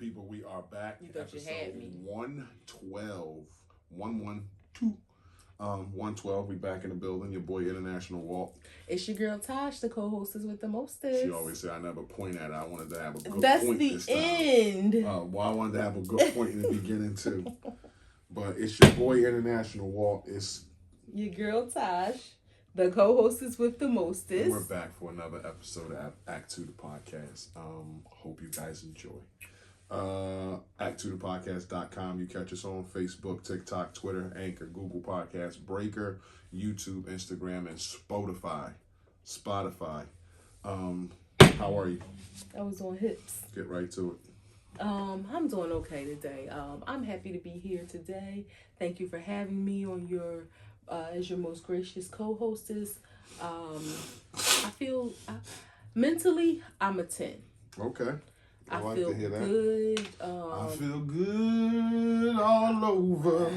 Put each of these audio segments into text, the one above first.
people, we are back. You thought you had me. 112. 112. 112. We back in the building. Your boy International Walt. It's your girl Tosh, the co-hostess with the mostest. She always said I never point at her. I wanted to have a good That's point the this time. end. Well, I wanted to have a good point in the beginning too. But it's your boy International Walt. It's your girl Tosh, the co-hostess with the mostest. And we're back for another episode of A2TP podcast. Hope you guys enjoy. A2TPodcast.com. You catch us on Facebook, TikTok, Twitter, Anchor, Google Podcasts, Breaker, YouTube, Instagram, and Spotify. How are you? I was on hips. Get right to it. I'm doing okay today. I'm happy to be here today. Thank you for having me on your as your most gracious co-hostess. I feel mentally I'm a 10. Okay. I like feel to hear that. Good. I feel good all over.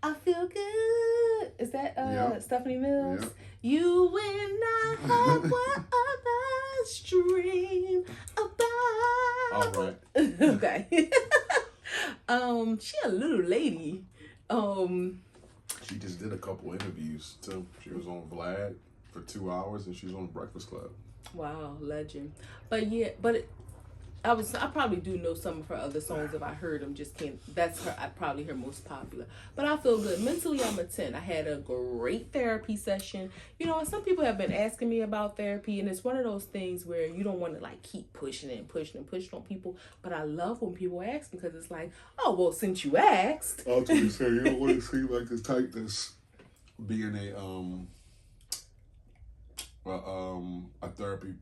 I feel good. Is that Yep. Stephanie Mills? Yep. You and I have what others dream about. All right. Okay. She a little lady. She just did a couple interviews too. She was on Vlad for 2 hours and she was on Breakfast Club. Wow, legend. But yeah, I probably do know some of her other songs if I heard them. Just can't. That's probably her most popular. But I feel good mentally. I'm a 10. I had a great therapy session. You know, and some people have been asking me about therapy, and it's one of those things where you don't want to like keep pushing on people. But I love when people ask because it's like, oh well, since you asked. I was going to say you don't want to seem like the type that's being a therapy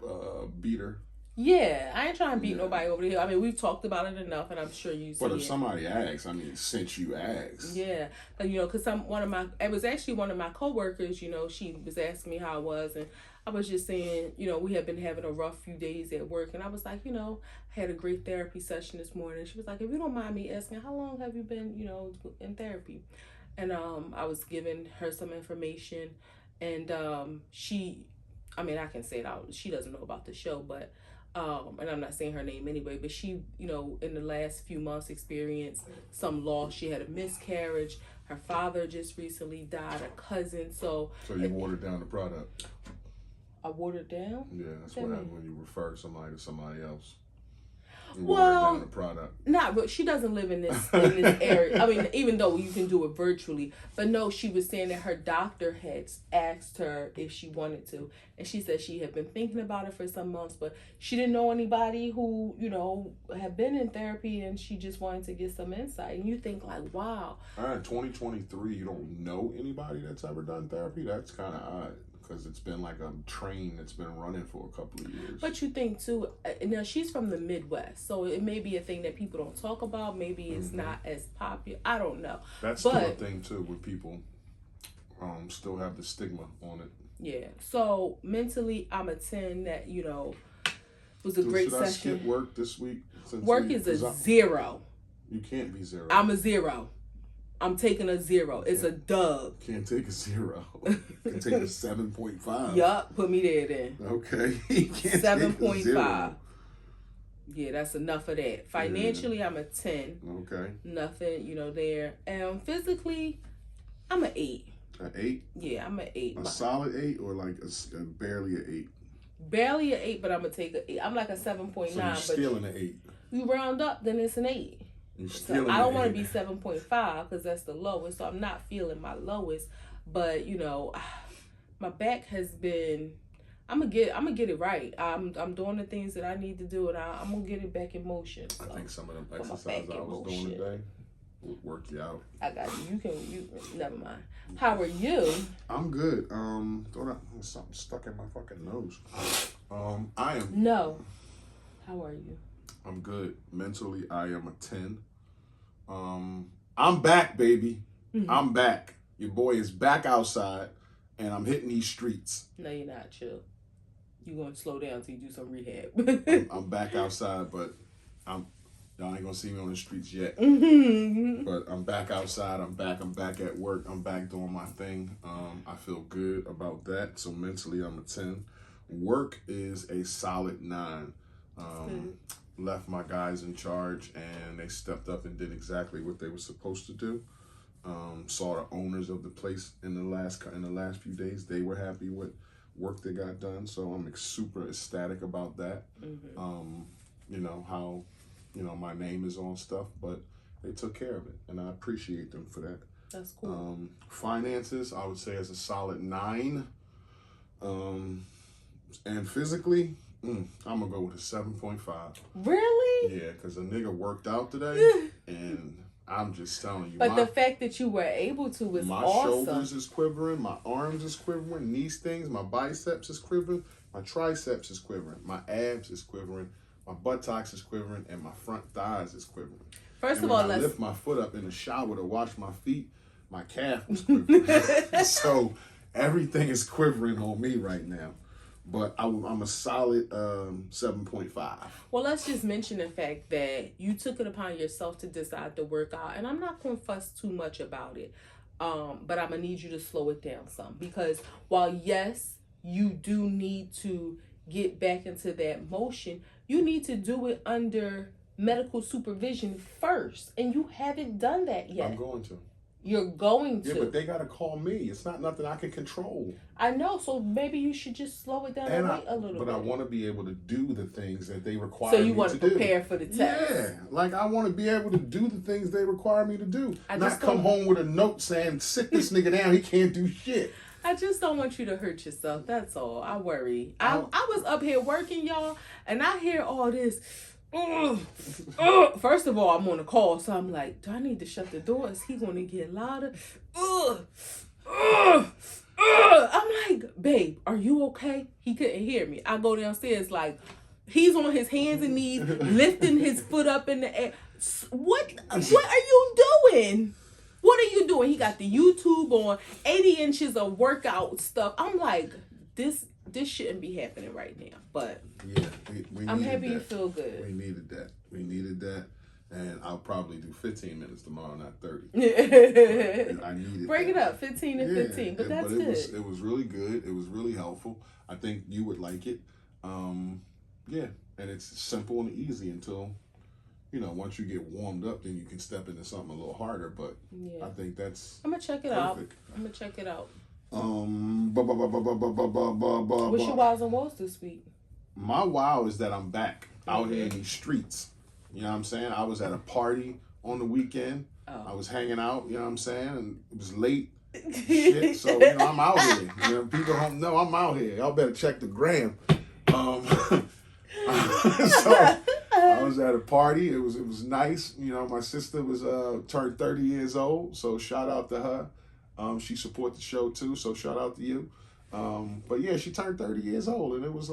beater. Yeah, I ain't trying to beat nobody over the hill. I mean, we've talked about it enough, and I'm sure you see. But if somebody asks, I mean, since you asked. Yeah, but you know, because it was actually one of my coworkers. You know, she was asking me how I was, and I was just saying, you know, we have been having a rough few days at work, and I was like, you know, I had a great therapy session this morning. She was like, if you don't mind me asking, how long have you been, you know, in therapy? And I was giving her some information, and I can say it out. She doesn't know about the show, but. And I'm not saying her name anyway, but she, you know, in the last few months experienced some loss. She had a miscarriage. Her father just recently died, a cousin. So you watered down the product? I watered down? Yeah, that's what happens when you refer somebody to somebody else. Well, the product. But she doesn't live in this area. I mean, even though you can do it virtually, but no, she was saying that her doctor had asked her if she wanted to, and she said she had been thinking about it for some months, but she didn't know anybody who, you know, had been in therapy, and she just wanted to get some insight. And you think like, wow. All right, 2023, you don't know anybody that's ever done therapy? That's kind of odd. Because it's been like a train that's been running for a couple of years. But you think too, now she's from the Midwest, so it may be a thing that people don't talk about. Maybe it's not as popular. I don't know. That's still a thing too, where people still have the stigma on it. Yeah. So mentally, I'm a 10. That, you know, was a great session. Should I skip work this week? Work is a 0. You can't be 0. I'm a 0. I'm taking a 0. It's a dub. Can't take a 0. You can take a 7.5. Yup, put me there then. Okay. You can't 7.5. Yeah, that's enough of that. Financially, I'm a 10. Okay. Nothing, you know, there. And physically, I'm an 8. An 8? Yeah, I'm an 8. A solid 8 or like a barely an 8? Barely an 8, but I'm gonna take a 8. I'm like a 7.9. So you're stealing an 8. You round up, then it's an 8. So I don't want to be 7.5 because that's the lowest. So I'm not feeling my lowest, but you know, my back has been. I'm gonna get it right. I'm doing the things that I need to do, and I'm gonna get it back in motion. So. I think some of them exercises I was doing today would work you out. I got you. You never mind. How are you? I'm good. Something stuck in my fucking nose. I am. No. How are you? I'm good. Mentally, I am a 10. I'm back, baby. Mm-hmm. I'm back. Your boy is back outside, and I'm hitting these streets. No, you're not. Chill. You're going to slow down till you do some rehab. I'm back outside, but y'all ain't going to see me on the streets yet. Mm-hmm. But I'm back outside. I'm back at work. I'm back doing my thing. I feel good about that. So mentally, I'm a 10. Work is a solid 9. left my guys in charge, and they stepped up and did exactly what they were supposed to do. Saw the owners of the place in the last few days. They were happy with work that got done, so I'm super ecstatic about that. You know how, my name is on stuff, but they took care of it, and I appreciate them for that. That's cool. Finances, I would say, is a solid 9. And physically, I'm gonna go with a 7.5. Really? Yeah, because a nigga worked out today, and I'm just telling you. But the fact that you were able to is my awesome. Shoulders is quivering, my arms is quivering, these things, my biceps is quivering, my triceps is quivering, my abs is quivering, my buttocks is quivering, and my front thighs is quivering. First and of all, when I lift my foot up in the shower to wash my feet, my calf was quivering. So everything is quivering on me right now. But I'm a solid 7.5. Well, let's just mention the fact that you took it upon yourself to decide to work out, and I'm not going to fuss too much about it. But I'm going to need you to slow it down some, because while yes, you do need to get back into that motion, you need to do it under medical supervision first, and you haven't done that yet. I'm going to. You're going to. Yeah, but they got to call me. It's not nothing I can control. I know, so maybe you should just slow it down and wait a little bit. But I want to be able to do the things that they require me to do. So you want to prepare for the test. Yeah, like I want to be able to do the things they require me to do. I not come home with a note saying, sit this nigga down, he can't do shit. I just don't want you to hurt yourself, that's all. I worry. I was up here working, y'all, and I hear all this. First of all, I'm on a call, so I'm like, do I need to shut the door? Is he going to get louder? I'm like, babe, are you okay? He couldn't hear me. I go downstairs like, he's on his hands and knees, lifting his foot up in the air. What are you doing? What are you doing? He got the YouTube on, 80 inches of workout stuff. I'm like, this shouldn't be happening right now, but yeah, we I'm happy that. You feel good. We needed that, and I'll probably do 15 minutes tomorrow, not 30. I needed. Break it up, 15 and 15, but that's good. It was really good. It was really helpful. I think you would like it. Yeah, and it's simple and easy until, once you get warmed up, then you can step into something a little harder. But yeah. I think that's. I'm gonna check it out. What's your wows and woes this week? My wow is that I'm back out here in these streets. You know what I'm saying? I was at a party on the weekend. Oh. I was hanging out, you know what I'm saying? And it was late. Shit, so, I'm out here. People don't know I'm out here. Y'all better check the gram. So I was at a party. It was nice. My sister was turned 30 years old, so shout out to her. She supports the show too, so shout out to you. But yeah, she turned 30 years old, and it was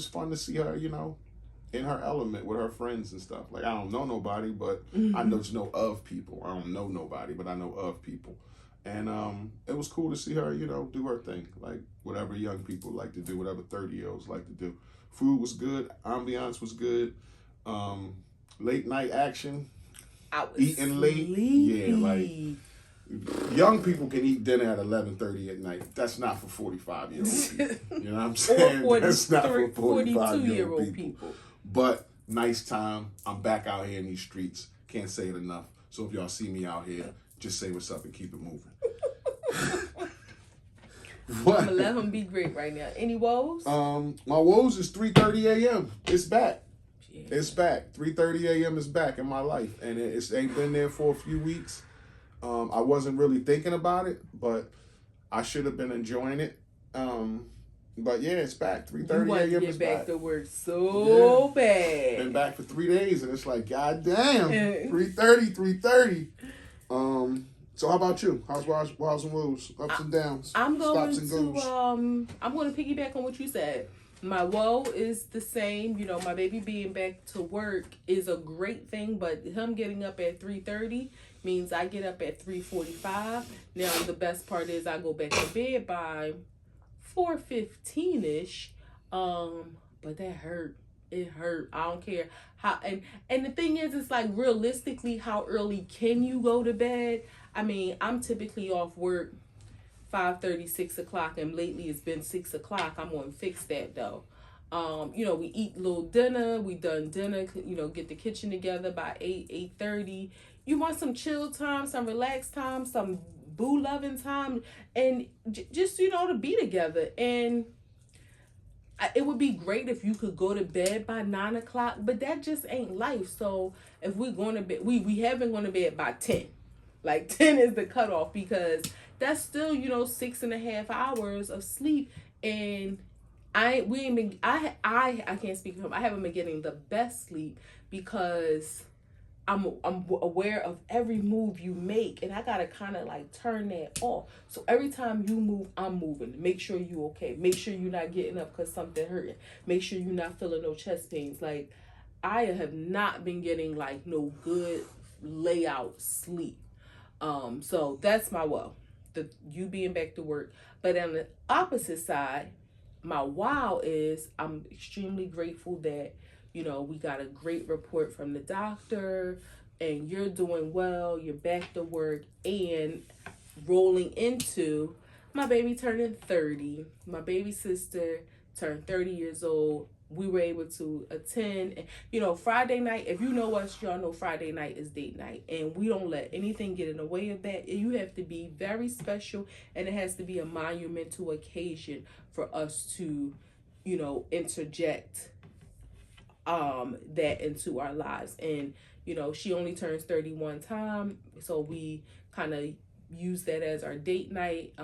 fun to see her, in her element with her friends and stuff. Like, I don't know nobody, but I just know of people. I don't know nobody, but I know of people. And it was cool to see her, do her thing, like whatever young people like to do, whatever 30-year-olds like to do. Food was good, ambiance was good. Late night action, I was eating late, yeah, like. Young people can eat dinner at 11:30 at night. That's not for 45-year-old people. You know what I'm saying? That's not for 42-year-old people. But nice time. I'm back out here in these streets. Can't say it enough. So if y'all see me out here, just say what's up and keep it moving. What? I'm gonna let him be great right now. Any woes? My woes is 3:30 a.m. It's back. Yeah. It's back. 3:30 a.m. is back in my life, and it ain't been there for a few weeks. I wasn't really thinking about it, but I should have been enjoying it. But yeah, it's back. 3:30 a.m. is back. Get back to work so bad. Been back for 3 days, and it's like, God damn, 3:30. So how about you? How's wows and woes, ups and downs, I'm going stops and goes? I'm going to piggyback on what you said. My woe is the same. My baby being back to work is a great thing, but him getting up at 3:30 means I get up at 3:45. Now, the best part is I go back to bed by 4:15-ish. But that hurt. It hurt. I don't care how. And the thing is, it's like, realistically, how early can you go to bed? I mean, I'm typically off work 5:30, 6 o'clock, and lately it's been 6 o'clock. I'm going to fix that, though. We eat little dinner. We done dinner. Get the kitchen together by 8:30. You want some chill time, some relaxed time, some boo loving time, and just to be together. And it would be great if you could go to bed by 9 o'clock, but that just ain't life. So if we're going to bed, we have been going to bed by 10. Like 10 is the cutoff because that's still 6.5 hours of sleep, and we ain't been I can't speak for him. I haven't been getting the best sleep because I'm aware of every move you make, and I gotta kind of like turn that off. So every time you move, I'm moving. Make sure you okay. Make sure you're not getting up because something hurting. Make sure you're not feeling no chest pains. Like I have not been getting like no good layout sleep. So that's my the you being back to work. But on the opposite side, my wow is I'm extremely grateful that we got a great report from the doctor, and you're doing well. You're back to work and rolling into my baby turning 30. My baby sister turned 30 years old. We were able to attend, Friday night. If you know us, y'all know Friday night is date night, and we don't let anything get in the way of that. You have to be very special, and it has to be a monumental occasion for us to interject that into our lives. And she only turns 31 time, so we kind of use that as our date night.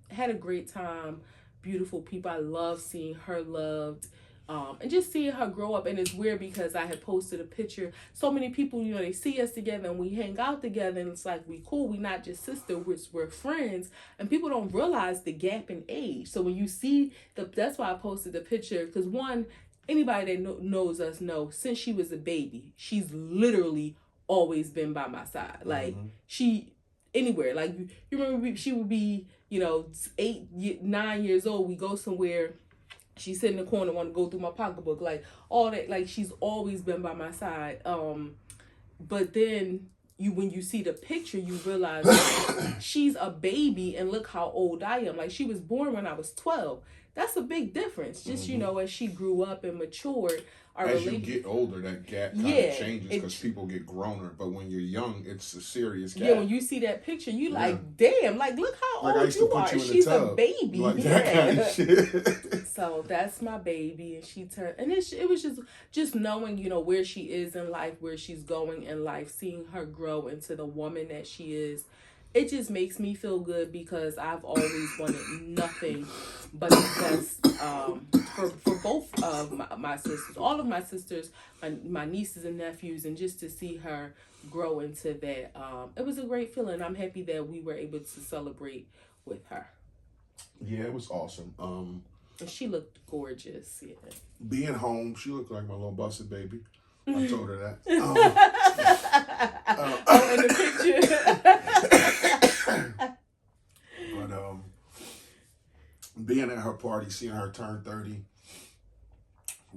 Had a great time. Beautiful people. I love seeing her loved, and just seeing her grow up. And it's weird because I had posted a picture. So many people, they see us together and we hang out together, and it's like we cool. We not just sisters, we're friends. And people don't realize the gap in age. So when you see that's why I posted the picture, because one, anybody that knows us knows since she was a baby, she's literally always been by my side. Like she anywhere. Like you remember, she would be 8, 9 years old. We go somewhere. She sit in the corner, want to go through my pocketbook, like all that. Like she's always been by my side. But then when you see the picture, you realize she's a baby, and look how old I am. Like she was born when I was 12. That's a big difference. Just as she grew up and matured. As you get older, that gap kind of changes because people get growner. But when you're young, it's a serious gap. Yeah, when you see that picture, you like, damn, like look how old you are. She's a baby. Like that kind of shit. So that's my baby, and she turned, and it was just knowing, where she is in life, where she's going in life, seeing her grow into the woman that she is. It just makes me feel good because I've always wanted nothing but the best for both of my sisters, all of my sisters, my nieces and nephews, and just to see her grow into that. It was a great feeling. I'm happy that we were able to celebrate with her. Yeah, it was awesome. And she looked gorgeous. Yeah. Being home, she looked like my little busted baby. I told her that. In the picture. But being at her party, seeing her turn 30,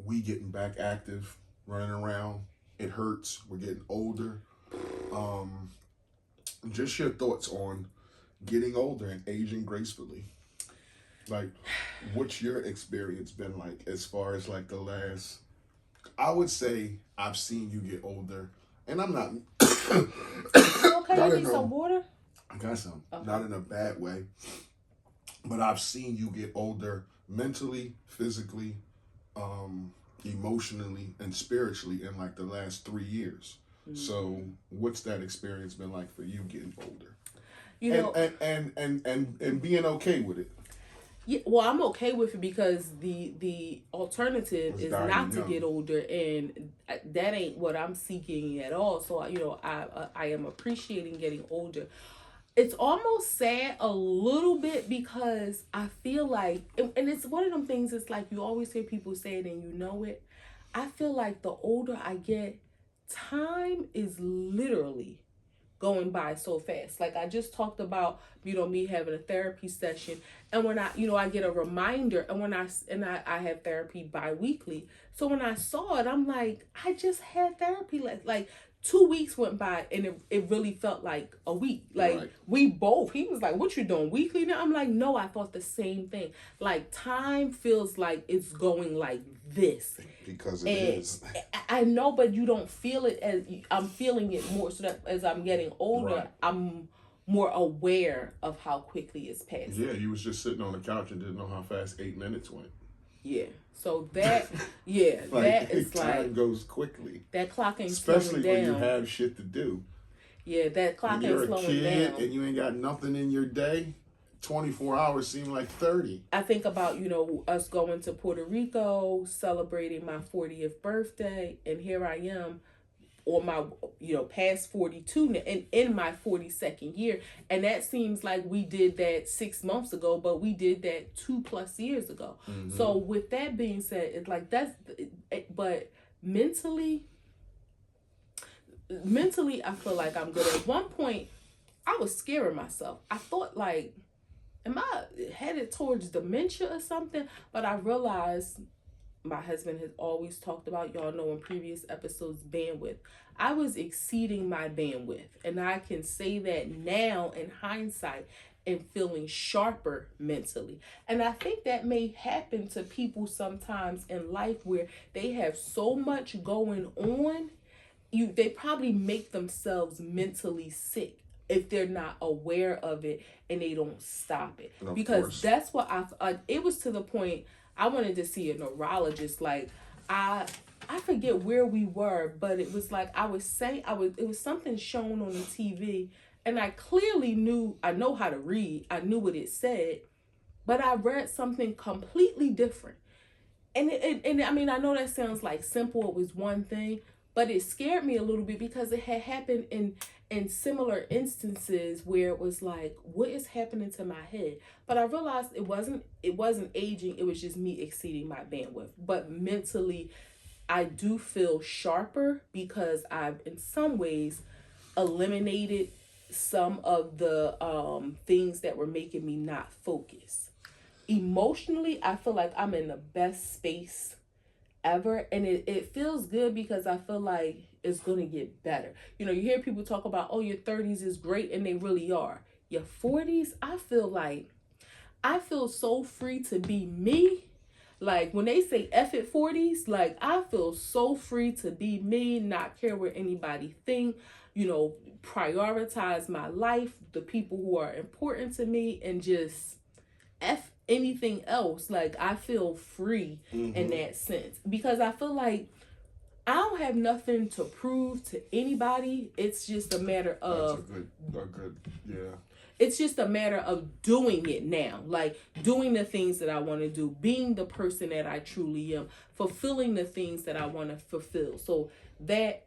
we getting back active, running around. It hurts. We're getting older. Just your thoughts on getting older and aging gracefully. Like, what's your experience been like as far as like the last? I would say I've seen you get older, and I'm not. Okay, you need some water? I got some. Okay. Not in a bad way, but I've seen you get older mentally, physically, emotionally, and spiritually in like the last 3 years. Mm-hmm. So, what's that experience been like for you getting older? And being okay with it. Yeah, well, I'm okay with it because the alternative is not to get older, and that ain't what I'm seeking at all. So I am appreciating getting older. It's almost sad a little bit because I feel like, and it's one of them things. It's like you always hear people say it, and you know it. I feel like the older I get, time is literally going by so fast. Like I just talked about, me having a therapy session, and when I get a reminder, and when I have therapy bi-weekly. So when I saw it, I'm like, I just had therapy like 2 weeks went by and it really felt like a week. Like Right. we both, he was like, what you doing weekly now? I'm like, no, I thought the same thing. Like time feels like it's going like this. Because it And is. I know, but you don't feel it as I'm feeling it more. So that as I'm getting older, Right. I'm more aware of how quickly it's passing. Yeah, you was just sitting on the couch and didn't know how fast 8 minutes went. Yeah. So that, yeah, Like, that is time like, goes quickly. that clock ain't Especially slowing when you down. have shit to do. Yeah, that clock When ain't you're a slowing kid down. and you ain't got nothing in your day, 24 hours seem like 30. I think about, us going to Puerto Rico, celebrating my 40th birthday, and here I am on my, past 42 and in my 42nd year. And that seems like we did that 6 months ago, but we did that 2+ years ago. Mm-hmm. So with that being said, it's like but mentally, I feel like I'm good. At one point, I was scaring myself. I thought like, am I headed towards dementia or something? But I realized my husband has always talked about, y'all know in previous episodes, bandwidth. I was exceeding my bandwidth. And I can say that now in hindsight and feeling sharper mentally. And I think that may happen to people sometimes in life where they have so much going on, they probably make themselves mentally sick if they're not aware of it and they don't stop it. Of Because course. that's what it was to the point I wanted to see a neurologist. Like I forget where we were, but it was like it was something shown on the TV and I clearly I know how to read. I knew what it said, but I read something completely different. And and I mean, I know that sounds like simple. It was one thing, but it scared me a little bit because it had happened in similar instances where it was like, what is happening to my head? But I realized it wasn't aging. It was just me exceeding my bandwidth. But mentally, I do feel sharper because I've in some ways eliminated some of the things that were making me not focus. Emotionally, I feel like I'm in the best space ever, and it feels good because I feel like it's gonna get better. You hear people talk about, oh, your 30s is great, and they really are. Your 40s, I feel so free to be me. Like when they say F it 40s, like I feel so free to be me, not care what anybody think, prioritize my life, the people who are important to me, and just F anything else. Like I feel free in that sense because I feel like I don't have nothing to prove to anybody. It's just a matter of yeah. It's just a matter of doing it now, like doing the things that I want to do, being the person that I truly am, fulfilling the things that I want to fulfill. So that,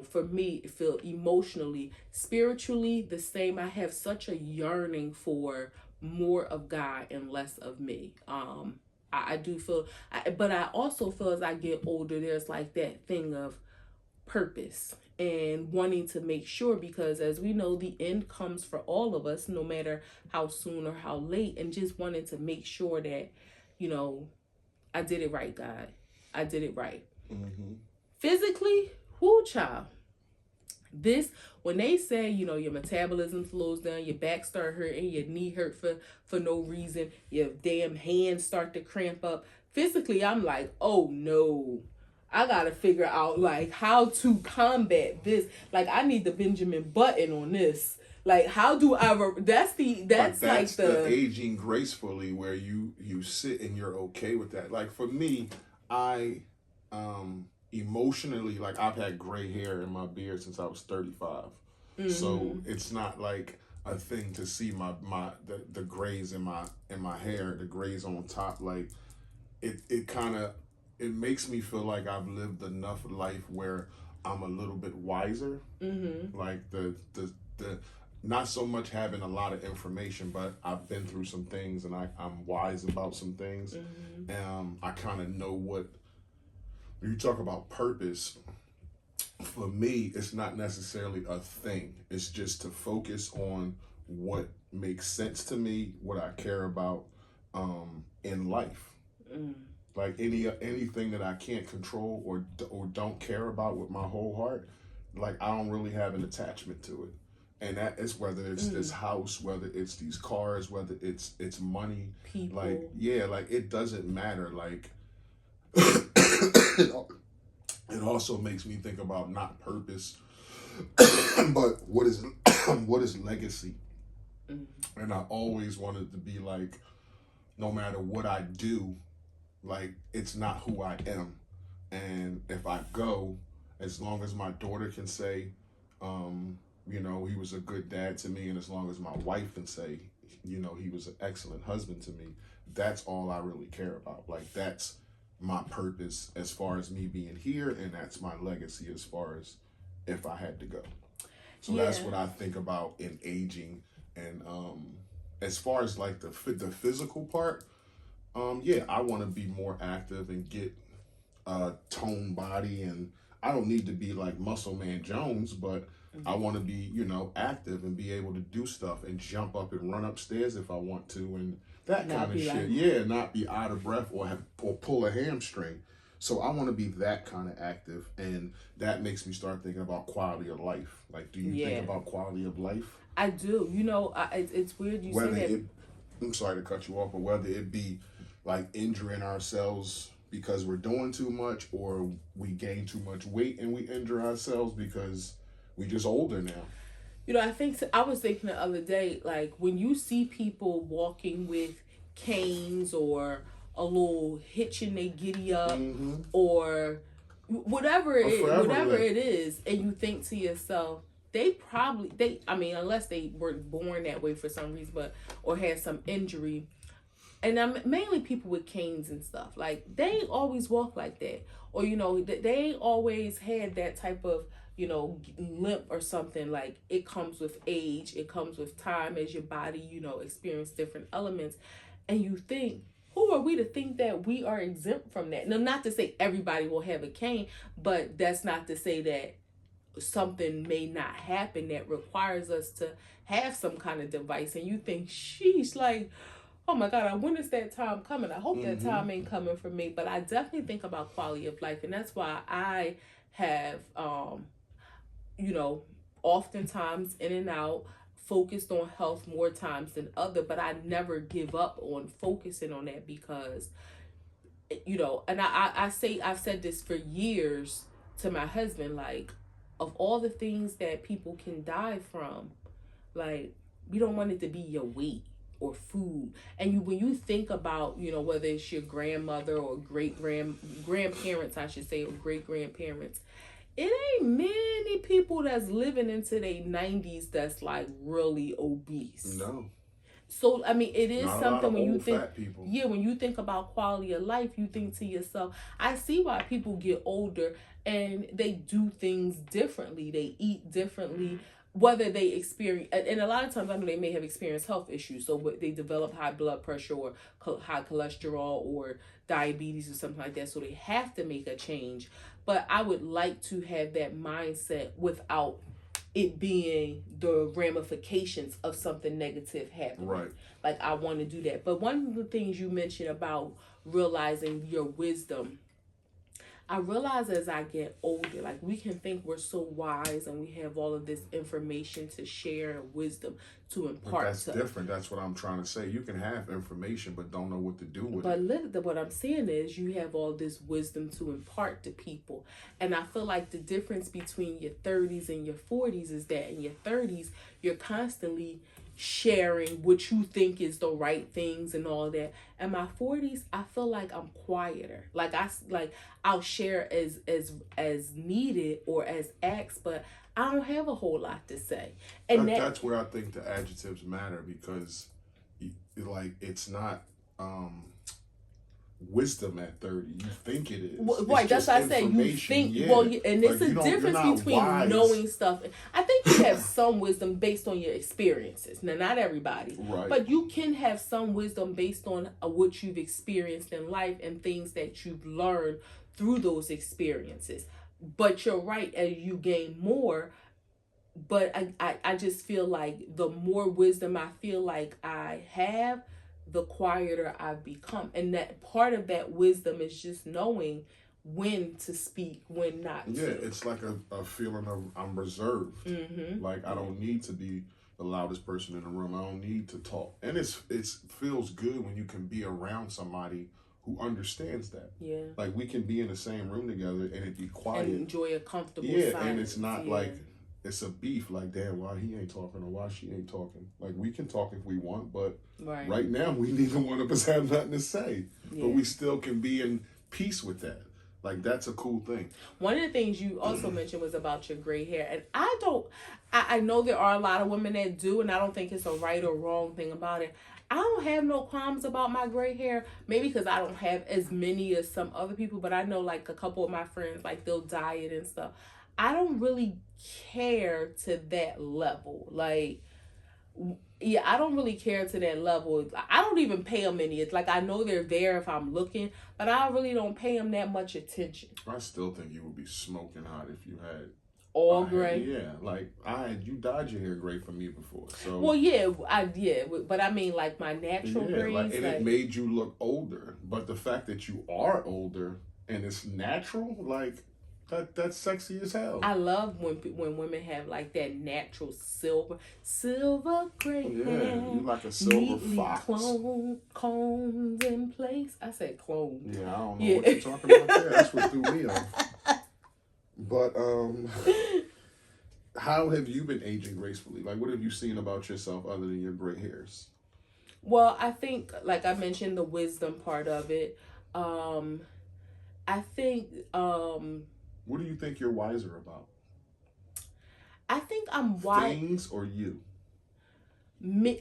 for me, it feels emotionally, spiritually the same. I have such a yearning for more of God and less of me. I do feel, but I also feel as I get older, there's like that thing of purpose and wanting to make sure, because as we know, the end comes for all of us, no matter how soon or how late, and just wanting to make sure that, I did it right, God. I did it right. Mm-hmm. Physically, whoo, child. When they say, your metabolism slows down, your back start hurting, your knee hurt for no reason, your damn hands start to cramp up. Physically, I'm like, oh no. I gotta figure out like how to combat this. Like I need the Benjamin Button on this. Like how do I? That's like the aging gracefully where you sit and you're okay with that. Like for me, I emotionally, like I've had gray hair in my beard since I was 35. Mm-hmm. So it's not like a thing to see the grays in my hair, the grays on top. Like it kind of. It makes me feel like I've lived enough life where I'm a little bit wiser. Mm-hmm. Like the not so much having a lot of information, but I've been through some things and I'm wise about some things. Mm-hmm. I kind of know when you talk about purpose, for me, it's not necessarily a thing. It's just to focus on what makes sense to me, what I care about in life. Mm. Like anything that I can't control or don't care about with my whole heart, like I don't really have an attachment to it. And that is whether it's this house, whether it's these cars, whether it's money. Like, People. yeah, like it doesn't matter. Like it also makes me think about not purpose, but what is what is legacy. And I always wanted to be like, no matter what I do, like it's not who I am. And if I go, as long as my daughter can say, he was a good dad to me, and as long as my wife can say, he was an excellent husband to me, that's all I really care about. Like that's my purpose as far as me being here, and that's my legacy as far as if I had to go. So Yeah. that's what I think about in aging, and as far as like the physical part, yeah, I want to be more active and get a toned body, and I don't need to be like Muscle Man Jones, but I want to be, active and be able to do stuff and jump up and run upstairs if I want to, and that Not kind of be shit. like, Yeah, not be out of breath or pull a hamstring. So I want to be that kind of active, and that makes me start thinking about quality of life. Like, do you think yeah, about quality of life? I do. It's weird you say Whether that. it, I'm sorry to cut you off, but whether it be like injuring ourselves because we're doing too much, or we gain too much weight and we injure ourselves because we just older now. I think I was thinking the other day, like when you see people walking with canes or a little hitch in their giddy up, Mm-hmm. or A forever whatever limp. it is, and you think to yourself, I mean, unless they were born that way for some reason, but or had some injury, and I'm mainly people with canes and stuff. Like they ain't always walk like that, or they ain't always had that type of limp or something. Like it comes with age, it comes with time as your body experience different elements, and you think. Who are we to think that we are exempt from that? Now, not to say everybody will have a cane, but that's not to say that something may not happen that requires us to have some kind of device. And you think, sheesh, like, oh my God, when is that time coming? I hope that Mm-hmm. time ain't coming for me. But I definitely think about quality of life. And that's why I have, you know, oftentimes in and out, focused on health more times than other. But I never give up on focusing on that because, and I say, I've said this for years to my husband, like, of all the things that people can die from, like, you don't want it to be your weight or food. And when you think about, whether it's your grandmother or grandparents, I should say, or great grandparents, it ain't many people that's living into their 90s that's like really obese. No, So I mean, it is not a lot something of when you old think, fat people. yeah, when you think about quality of life, you think to yourself, I see why people get older and they do things differently. They eat differently, whether they experience, and a lot of times I know they may have experienced health issues, so they develop high blood pressure or high cholesterol or diabetes or something like that, so they have to make a change. But I would like to have that mindset without it being the ramifications of something negative happening. Right. Like I want to do that. But one of the things you mentioned about realizing your wisdom, I realize as I get older, like we can think we're so wise and we have all of this information to share and wisdom to But impart that's to. different. That's what I'm trying to say. You can have information, but don't know what to do with it. But what I'm saying is, you have all this wisdom to impart to people. And I feel like the difference between your 30s and your 40s is that in your 30s, you're constantly sharing what you think is the right things and all that. In my 40s, I feel like I'm quieter. I'll share as needed or as asked, but I don't have a whole lot to say. And That's where I think the adjectives matter because, like, it's not wisdom at 30. You think it is. Right, It's that's just what I say. You information. think, Yeah. well, and it's Like a you're difference not between wise. knowing stuff. I think you have some wisdom based on your experiences. Now, not everybody, Right. but you can have some wisdom based on what you've experienced in life and things that you've learned through those experiences. But you're right, as you gain more, but I just feel like the more wisdom I feel like I have, the quieter I've become. And that part of that wisdom is just knowing when to speak, when not Yeah, to. it's like a feeling of I'm reserved. Mm-hmm. Like I don't need to be the loudest person in the room. I don't need to talk. And it's feels good when you can be around somebody who understands that. Yeah. Like we can be in the same room together and it be quiet. And enjoy a comfortable yeah, silence. and it's not yeah. like it's a beef. Like damn, why he ain't talking or why she ain't talking. Like we can talk if we want, but right now we neither one of us have nothing to say. Yeah. But we still can be in peace with that. Like that's a cool thing. One of the things you also mentioned was about your gray hair, and I know there are a lot of women that do, and I don't think it's a right or wrong thing about it. I don't have no qualms about my gray hair, maybe because I don't have as many as some other people, but I know like a couple of my friends, like they'll dye it and stuff. I don't really care to that level. Like, yeah, I don't really care to that level. I don't even pay them any. It's like I know they're there if I'm looking, but I really don't pay them that much attention. I still think you would be smoking hot if you had all gray. Yeah, like you dyed your hair gray for me before. So well, yeah, but I mean like my natural grays, like, and it made you look older. But the fact that you are older and it's natural, like. That's sexy as hell. I love when women have like that natural silver gray hair. You like a silver fox. Combs in place. I said clone. Yeah, I don't know what you're talking about there. That's what threw me off. But how have you been aging gracefully? Like, what have you seen about yourself other than your gray hairs? Well, I think, like I mentioned, the wisdom part of it. I think. What do you think you're wiser about? I think I'm wise. Things or you?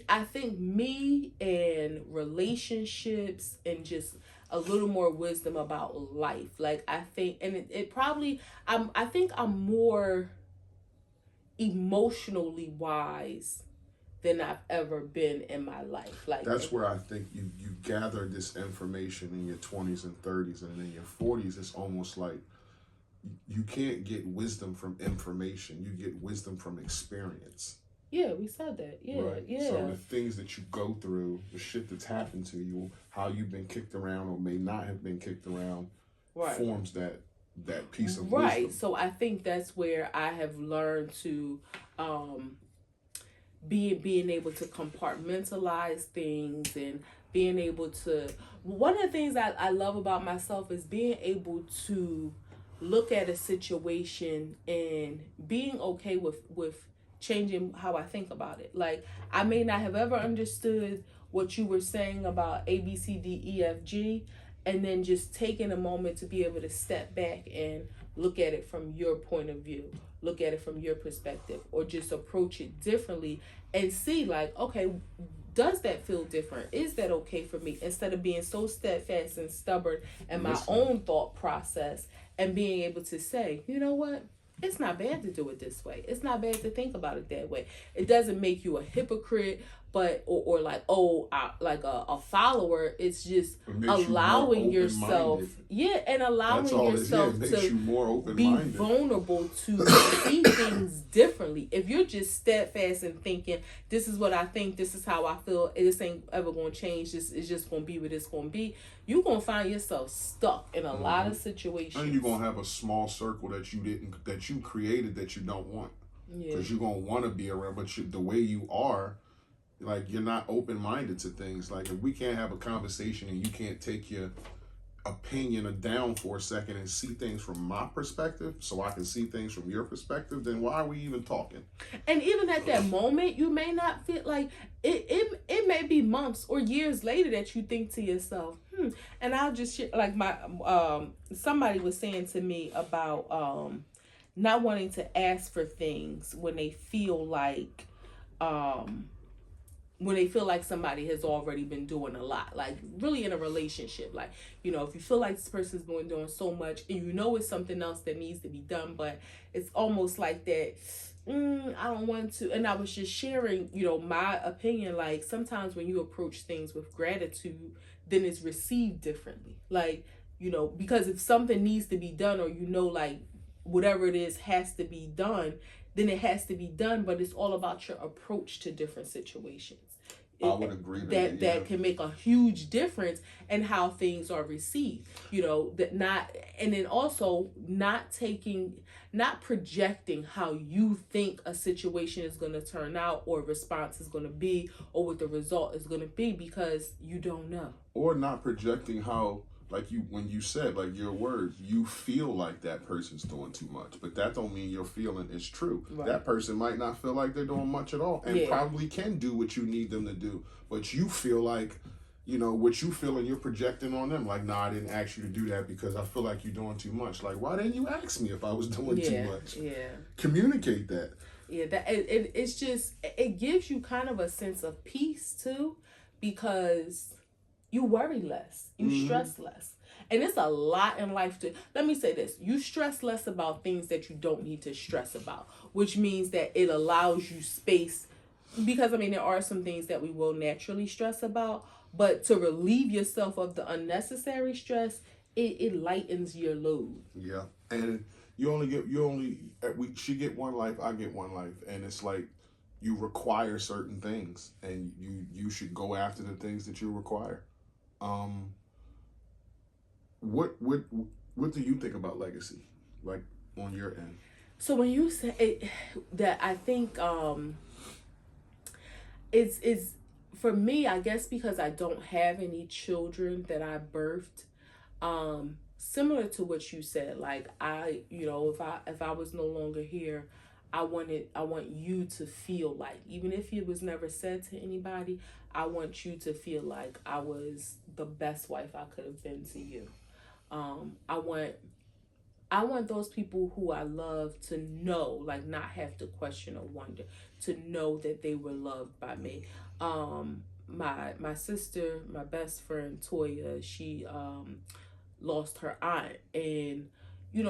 I think me and relationships and just a little more wisdom about life. Like I think, and it probably, I think I'm more emotionally wise than I've ever been in my life. Like that's where I think you gather this information in your 20s and 30s, and in your 40s, it's almost like you can't get wisdom from information. You get wisdom from experience. Yeah, we said that. Yeah, right. Yeah. So the things that you go through, the shit that's happened to you, how you've been kicked around or may not have been kicked around, forms that piece of wisdom. Right. So I think that's where I have learned to being able to compartmentalize things and being able to. One of the things I love about myself is being able to look at a situation and being okay with changing how I think about it. Like I may not have ever understood what you were saying about A, B, C, D, E, F, G, and then just taking a moment to be able to step back and look at it from your point of view, look at it from your perspective, or just approach it differently and see like, okay, does that feel different? Is that okay for me? Instead of being so steadfast and stubborn in my own thought process and being able to say, you know what? It's not bad to do it this way. It's not bad to think about it that way. It doesn't make you a hypocrite, but or like like a follower. It's just allowing yourself, and allowing yourself to be vulnerable to see things differently. If you're just steadfast and thinking, this is what I think, this is how I feel, this ain't ever gonna change. This is just gonna be what it's gonna be. You're gonna find yourself stuck in a lot of situations. And you're gonna have a small circle that you created that you don't want. Because you're gonna want to be around, but the way you are. Like, you're not open-minded to things. Like, if we can't have a conversation and you can't take your opinion down for a second and see things from my perspective so I can see things from your perspective, then why are we even talking? And even at that moment, you may not feel like it may be months or years later that you think to yourself, and I'll just share, like my somebody was saying to me about not wanting to ask for things when they feel like somebody has already been doing a lot, like really in a relationship, like, you know, if you feel like this person's been doing so much and you know it's something else that needs to be done, but it's almost like that, I don't want to. And I was just sharing, you know, my opinion, like sometimes when you approach things with gratitude, then it's received differently. Like, you know, because if something needs to be done, or, you know, like whatever it is has to be done, then it has to be done, but it's all about your approach to different situations. I would agree that can make a huge difference in how things are received. That not, and then also not projecting how you think a situation is going to turn out, or response is going to be, or what the result is going to be, because you don't know. Or not projecting how, like when you said, like, your words, you feel like that person's doing too much, but that don't mean your feeling is true. Right. That person might not feel like they're doing much at all, and probably can do what you need them to do, but you feel like, what you feel, and you're projecting on them, like, nah, I didn't ask you to do that because I feel like you're doing too much. Like, why didn't you ask me if I was doing too much? Communicate that. It's just, it gives you kind of a sense of peace too, because you worry less, you stress less. And it's a lot in life let me say this, you stress less about things that you don't need to stress about, which means that it allows you space, because there are some things that we will naturally stress about, but to relieve yourself of the unnecessary stress, it lightens your load. Yeah. And she get one life, I get one life, and it's like, you require certain things, and you should go after the things that you require. What do you think about legacy, like, on your end? So when you say that, I think it's for me, I guess, because I don't have any children that I birthed. Similar to what you said, like, if I was no longer here, I want you to feel like, even if it was never said to anybody, I want you to feel like I was the best wife I could have been to you. I want those people who I love to know, like, not have to question or wonder, to know that they were loved by me. My sister, my best friend Toya, she lost her aunt, and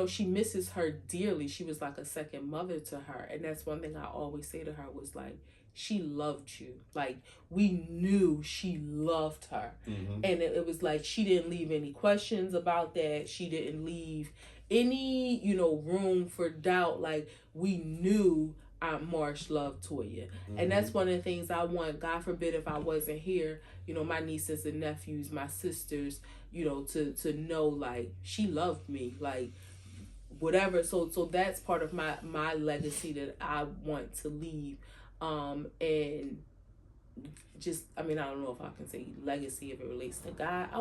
she misses her dearly. She was like a second mother to her, and that's one thing I always say to her, was like, she loved you. Like, we knew she loved her. And it was like, she didn't leave any questions about that. She didn't leave any room for doubt. Like, we knew Aunt Marsh loved Toya. And that's one of the things I want, God forbid if I wasn't here, my nieces and nephews, my sisters, to know, like, she loved me, like, whatever. So that's part of my legacy that I want to leave. And just, I don't know if I can say legacy if it relates to God. I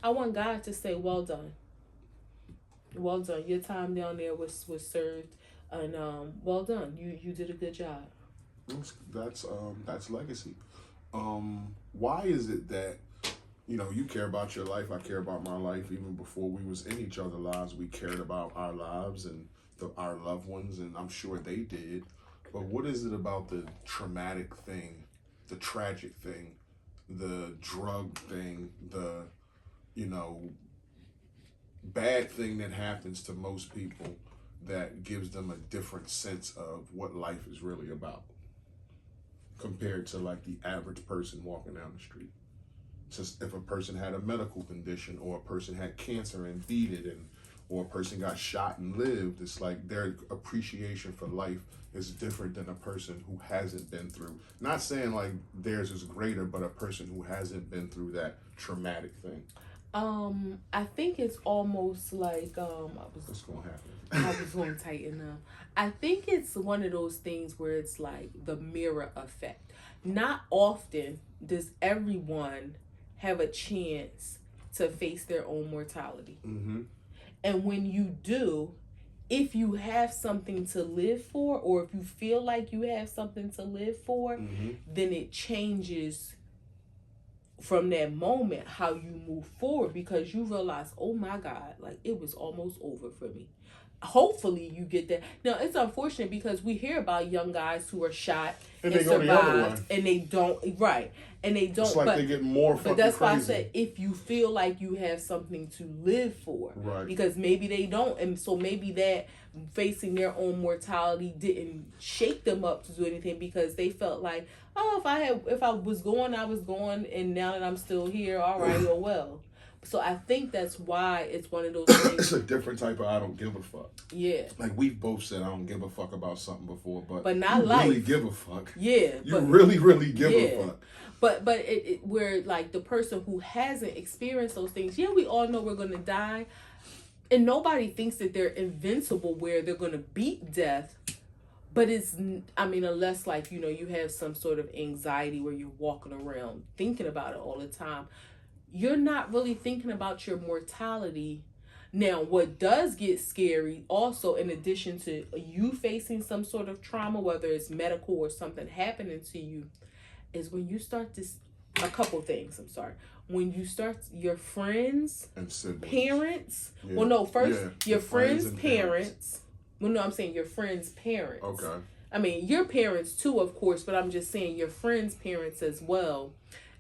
want God to say, well done. Well done. Your time down there was served, and well done. You did a good job. That's legacy. Why is it that, you care about your life, I care about my life? Even before we was in each other's lives, we cared about our lives and our loved ones, and I'm sure they did. But what is it about the traumatic thing, the tragic thing, the drug thing, the, bad thing that happens to most people that gives them a different sense of what life is really about compared to, like, the average person walking down the street? Just if a person had a medical condition, or a person had cancer and beat it, or a person got shot and lived, it's like their appreciation for life is different than a person who hasn't been through. Not saying like theirs is greater, but a person who hasn't been through that traumatic thing. I think it's almost like what's gonna happen? I was going to tighten up. I think it's one of those things where it's like the mirror effect. Not often does everyone have a chance to face their own mortality. And when you do, if you have something to live for, or if you feel like you have something to live for, then it changes from that moment how you move forward, because you realize, oh my God, like, it was almost over for me. Hopefully you get that. Now, it's unfortunate because we hear about young guys who are shot and they survived, and they don't, right, and they don't. It's like they get more fucking But that's crazy. why I said, if you feel like you have something to live for, right? Because maybe they don't, and so maybe that facing their own mortality didn't shake them up to do anything, because they felt like, oh, if I was going, I was going, and now that I'm still here, all right, oh well. So I think that's why it's one of those things. It's a different type of I don't give a fuck. Yeah. Like, we've both said I don't give a fuck about something before, but not you life. Really give a fuck. Yeah. You really, really give a fuck. but where like the person who hasn't experienced those things, yeah, we all know we're gonna die, and nobody thinks that they're invincible where they're gonna beat death. But it's, I mean, unless like, you know, you have some sort of anxiety where you're walking around thinking about it all the time, you're not really thinking about your mortality. Now, what does get scary also, in addition to you facing some sort of trauma, whether it's medical or something happening to you, is when you start to, a couple things, I'm sorry. When you start, your friends, and siblings, parents, yeah. well, no, first, yeah. your friends, and parents. Well, no, I'm saying your friends' parents. Okay. I mean, your parents too, of course, but I'm just saying your friends' parents as well.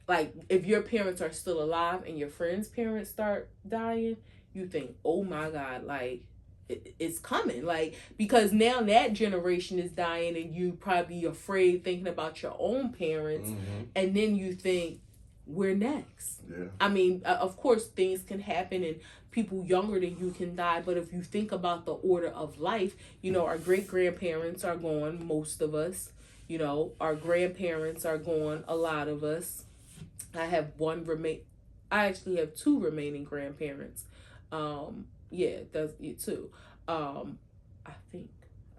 Like, if your parents are still alive and your friends' parents start dying, you think, oh my God, like, it's coming. Like, because now that generation is dying and you probably afraid thinking about your own parents. Mm-hmm. And then you think, we're next. Yeah. I mean, of course, things can happen and people younger than you can die. But if you think about the order of life, you know, our great-grandparents are gone, most of us. You know, our grandparents are gone, a lot of us. I actually have two remaining grandparents. Yeah, that's it too. I think,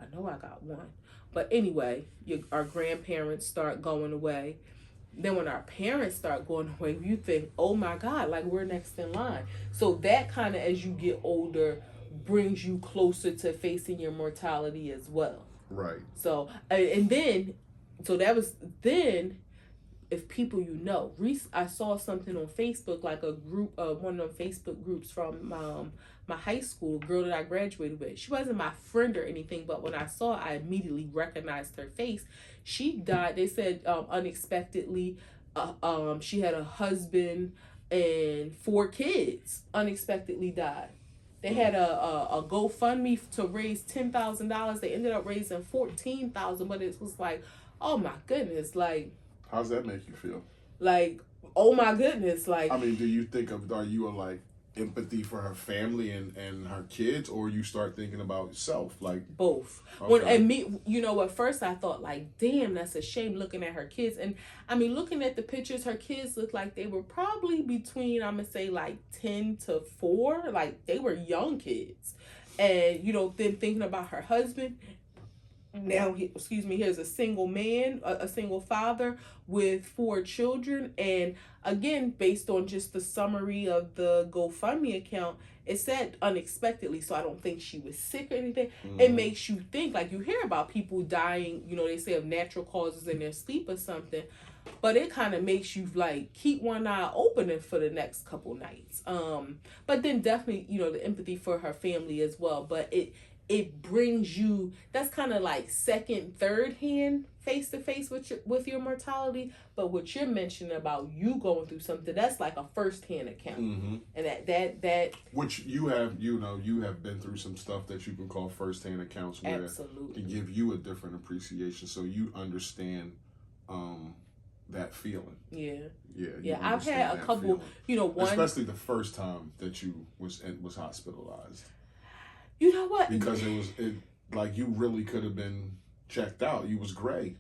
I know I got one. But anyway, our grandparents start going away. Then when our parents start going away, you think, oh my God, like we're next in line. So that kind of, as you get older, brings you closer to facing your mortality as well. Right. So, and then, so that was, then, if people you know, I saw something on Facebook, like a group, one of them Facebook groups from my high school, girl that I graduated with. She wasn't my friend or anything, but when I saw her, I immediately recognized her face. She died, they said, unexpectedly. She had a husband and 4 kids, unexpectedly died. They had a GoFundMe to raise $10,000. They ended up raising $14,000, but it was like, oh my goodness, like, how's that make you feel? Like, oh my goodness, like, I mean, do you think of, are you a like empathy for her family and her kids, or you start thinking about yourself? Like, both. Okay. When, and me, you know, at first I thought like, damn, that's a shame, looking at her kids. And I mean, looking at the pictures, her kids looked like they were probably between, I'm gonna say like 10 to 4, like they were young kids. And, you know, then thinking about her husband, now here's a single man, a single father with 4 children. And again, based on just the summary of the GoFundMe account, it said unexpectedly, so I don't think she was sick or anything. Mm-hmm. It makes you think, like, you hear about people dying, you know, they say of natural causes in their sleep or something, but it kind of makes you like keep one eye open for the next couple nights. But then definitely, you know, the empathy for her family as well. But it brings you, that's kind of like second, third hand, face to face with your mortality. But what you're mentioning about you going through something, that's like a first hand account. Mm-hmm. And that which you have, you know, you have been through some stuff that you can call first hand accounts, where absolutely it give you a different appreciation, so you understand that feeling. Yeah. I've had a couple feeling. You know, one, especially the first time that you was hospitalized. You know what? Because it like you really could have been checked out. You was gray.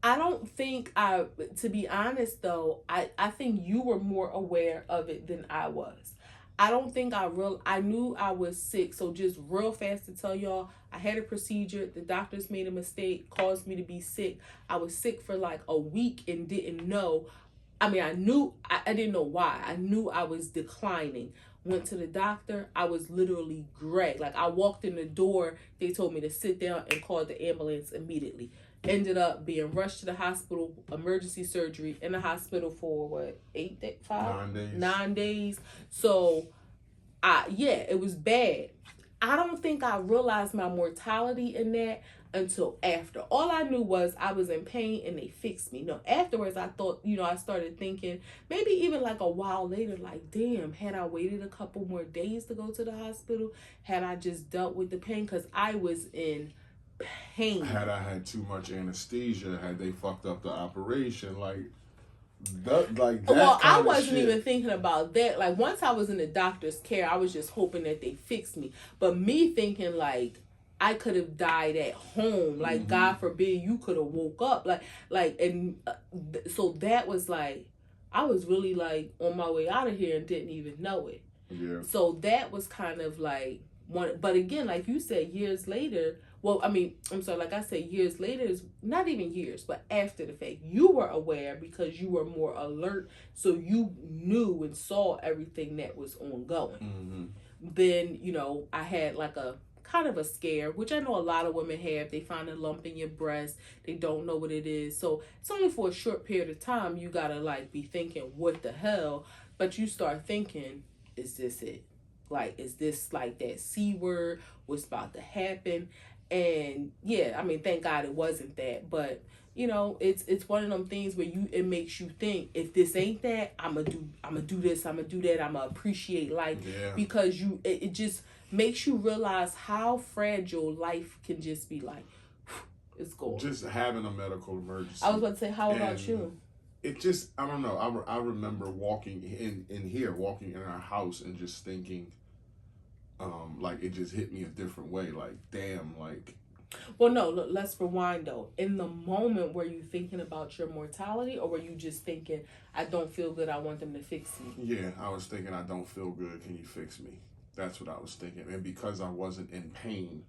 I don't think to be honest though, I think you were more aware of it than I was. I don't think I knew I was sick. So just real fast to tell y'all, I had a procedure. The doctors made a mistake, caused me to be sick. I was sick for like a week and didn't know. I mean, I didn't know why. I knew I was declining. Went to the doctor. I was literally gray. Like, I walked in the door. They told me to sit down and call the ambulance immediately. Ended up being rushed to the hospital, emergency surgery, in the hospital for what, 9 days. 9 days. So, it was bad. I don't think I realized my mortality in that until after. All I knew was I was in pain and they fixed me. No, afterwards I thought, you know, I started thinking, maybe even like a while later, like, damn, had I waited a couple more days to go to the hospital? Had I just dealt with the pain? Because I was in pain. Had I had too much anesthesia? Had they fucked up the operation? Like that well, I wasn't even thinking about that. Like, once I was in the doctor's care, I was just hoping that they fixed me. But me thinking like, I could have died at home. Like, God forbid you could have woke up. So that was like, I was really like on my way out of here and didn't even know it. Yeah. So that was kind of like one. But again, like you said, years later. Well, I mean, I'm sorry. Like I said, years later is not even years, but after the fact, you were aware because you were more alert, so you knew and saw everything that was ongoing. Then I had like a kind of a scare, which I know a lot of women have. They find a lump in your breast, they don't know what it is, so it's only for a short period of time. You gotta like be thinking, what the hell? But you start thinking, is this it? Like, is this like that C word? What's about to happen? And yeah, I mean, thank God it wasn't that. But it's one of them things where it makes you think, if this ain't that, I'm gonna do this, I'm gonna do that, I'm gonna appreciate life. Yeah. Because it just makes you realize how fragile life can just be. Like, it's gone. Just having a medical emergency. I was about to say, how about you? It just, I don't know. I remember walking walking in our house and just thinking, like, it just hit me a different way. Like, damn, like. Well, no, look, let's rewind though. In the moment, were you thinking about your mortality, or were you just thinking, I don't feel good, I want them to fix me? Yeah, I was thinking, I don't feel good, can you fix me? That's what I was thinking. And because I wasn't in pain,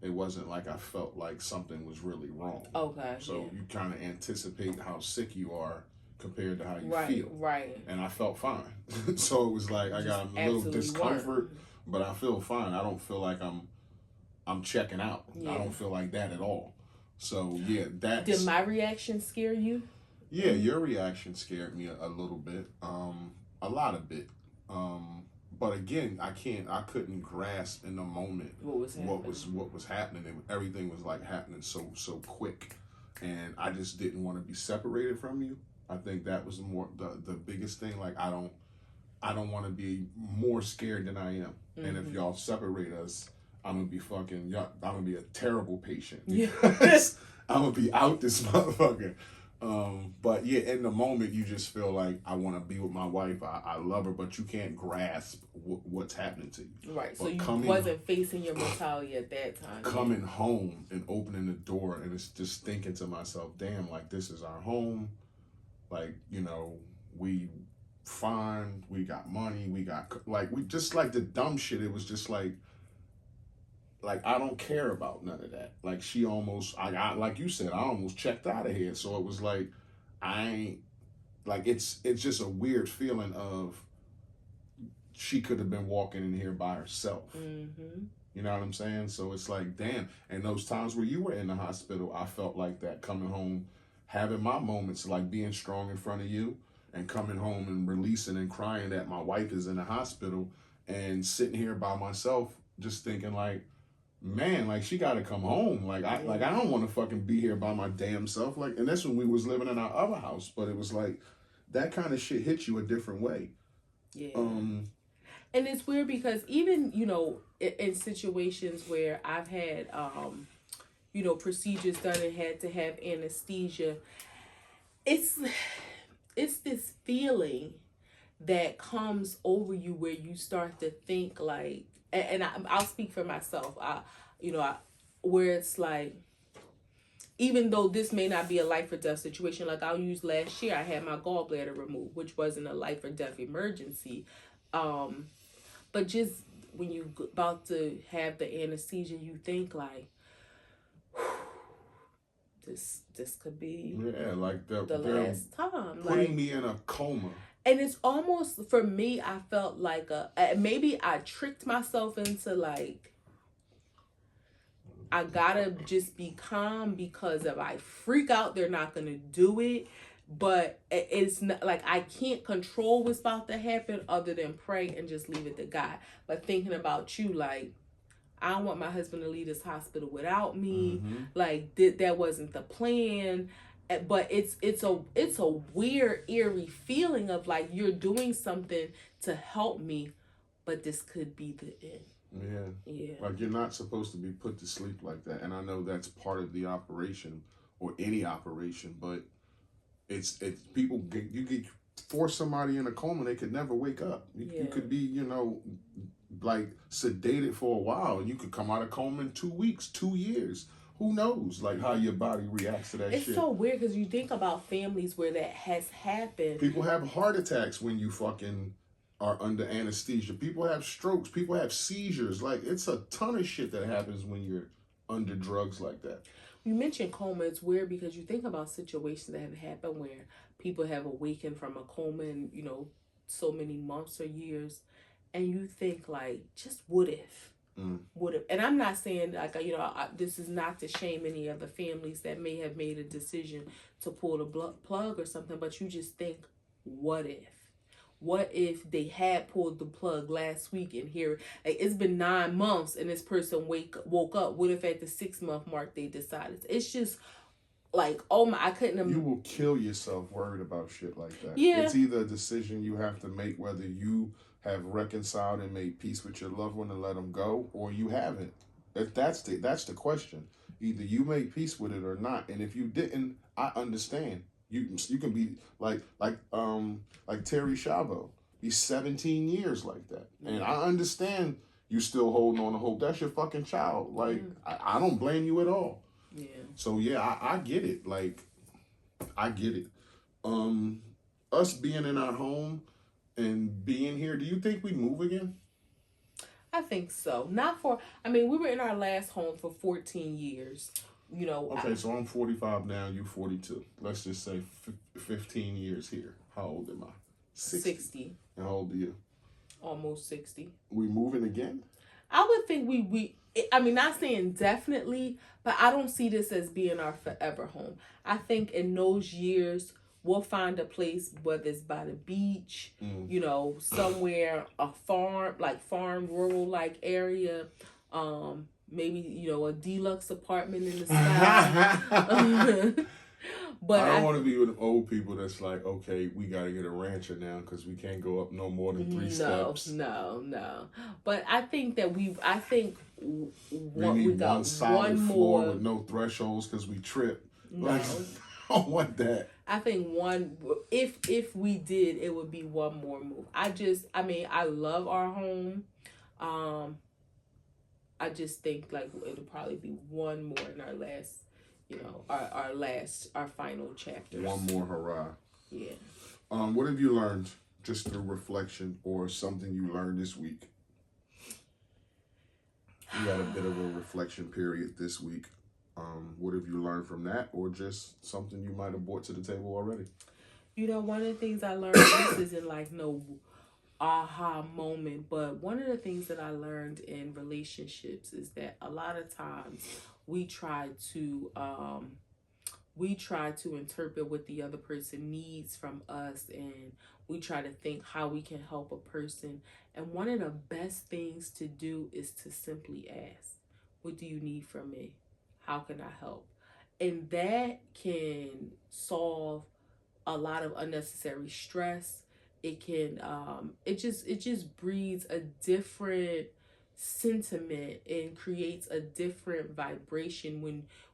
it wasn't like I felt like something was really wrong. Okay. So you kind of anticipate how sick you are compared to how you feel. Right. And I felt fine. So it was like I got a little discomfort, but I feel fine. I don't feel like I'm checking out. Yeah. I don't feel like that at all. So yeah, Did my reaction scare you? Yeah, your reaction scared me a little bit. A lot of bit. But again, I couldn't grasp in the moment what was happening. Everything was like happening so quick, and I just didn't want to be separated from you. I think that was more the biggest thing. Like, I don't want to be more scared than I am. And if y'all separate us, I'm gonna be a terrible patient. Yes. I'm gonna be out this motherfucker. But yeah, in the moment, you just feel like, I want to be with my wife. I love her, but you can't grasp what's happening to you. Right. So you wasn't facing your mortality at that time. Coming home and opening the door, and it's just thinking to myself, damn, like, this is our home. Like, we fine. We got money. We just like the dumb shit. It was just like I don't care about none of that. Like, she almost, like you said, I almost checked out of here. So it was like, I ain't, like, it's just a weird feeling of, she could have been walking in here by herself. You know what I'm saying? So it's like, damn. And those times where you were in the hospital, I felt like that, coming home, having my moments, like being strong in front of you, and coming home and releasing and crying that my wife is in the hospital, and sitting here by myself, just thinking like, man, like, she gotta come home. Like, I don't want to fucking be here by my damn self. Like, and that's when we was living in our other house. But it was like, that kind of shit hits you a different way. Yeah. And it's weird because even, in situations where I've had, procedures done and had to have anesthesia, it's this feeling that comes over you where you start to think like, and I'll speak for myself. Where it's like, even though this may not be a life or death situation, like I'll use last year, I had my gallbladder removed, which wasn't a life or death emergency. But just when you about to have the anesthesia, you think like, this could be like the last time. Putting me in a coma. And it's almost, for me, I felt like maybe I tricked myself into like, I gotta just be calm, because if I freak out, they're not gonna do it. But it's not like I can't control what's about to happen other than pray and just leave it to God. But thinking about you, like, I don't want my husband to leave this hospital without me. Like, that wasn't the plan. But it's a weird, eerie feeling of like, you're doing something to help me, but this could be the end. Yeah. Like, you're not supposed to be put to sleep like that. And I know that's part of the operation, or any operation, but it's people you get force somebody in a coma, they could never wake up. You could be, like sedated for a while, and you could come out of coma in 2 weeks, 2 years. Who knows, like how your body reacts to that It's shit. so weird because you think about families where that has happened. People have heart attacks when you fucking are under anesthesia. People have strokes. People have seizures. Like, it's a ton of shit that happens when you're under drugs like that. You mentioned coma. It's weird because you think about situations that have happened where people have awakened from a coma in, so many months or years. And you think, like, just what if? Would have, and I'm not saying like this is not to shame any of the families that may have made a decision to pull the plug or something, but you just think, what if they had pulled the plug last week and here, like, it's been 9 months and this person woke up? What if at the 6 month mark they decided? It's just like, oh my, I couldn't. You will kill yourself worried about shit like that. Yeah, it's either a decision you have to make, whether you have reconciled and made peace with your loved one and let them go, or you haven't. That's the question. Either you made peace with it or not. And if you didn't, I understand. You can be like Terry Schiavo. He's 17 years like that, and I understand you still holding on to hope. That's your fucking child. Like, I don't blame you at all. Yeah. So yeah, I get it. Like, I get it. Us being in our home and being here, do you think we move again? I think so. Not for, I mean, we were in our last home for 14 years. Okay, so I'm 45 now, you 42. Let's just say 15 years here. How old am I? 60. And how old are you? Almost 60. We moving again? I would think I mean, not saying definitely, but I don't see this as being our forever home. I think in those years, we'll find a place, whether it's by the beach, somewhere, a farm, rural like area, maybe, a deluxe apartment in the sky. But I don't want to be with old people that's like, okay, we got to get a rancher now because we can't go up no more than 3 steps. No. But I think that we need got one solid one floor more with no thresholds because we trip. No. Like, I don't want that. I think if we did, it would be one more move. I love our home. I just think like it'll probably be one more in our last, our final chapters. One more hurrah. Yeah. What have you learned just through reflection or something you learned this week? We had a bit of a reflection period this week. What have you learned from that, or just something you might have brought to the table already? One of the things I learned, this isn't like no aha moment, but one of the things that I learned in relationships is that a lot of times we try to interpret what the other person needs from us, and we try to think how we can help a person. And one of the best things to do is to simply ask, what do you need from me? How can I help? And that can solve a lot of unnecessary stress. It can it just breeds a different sentiment and creates a different vibration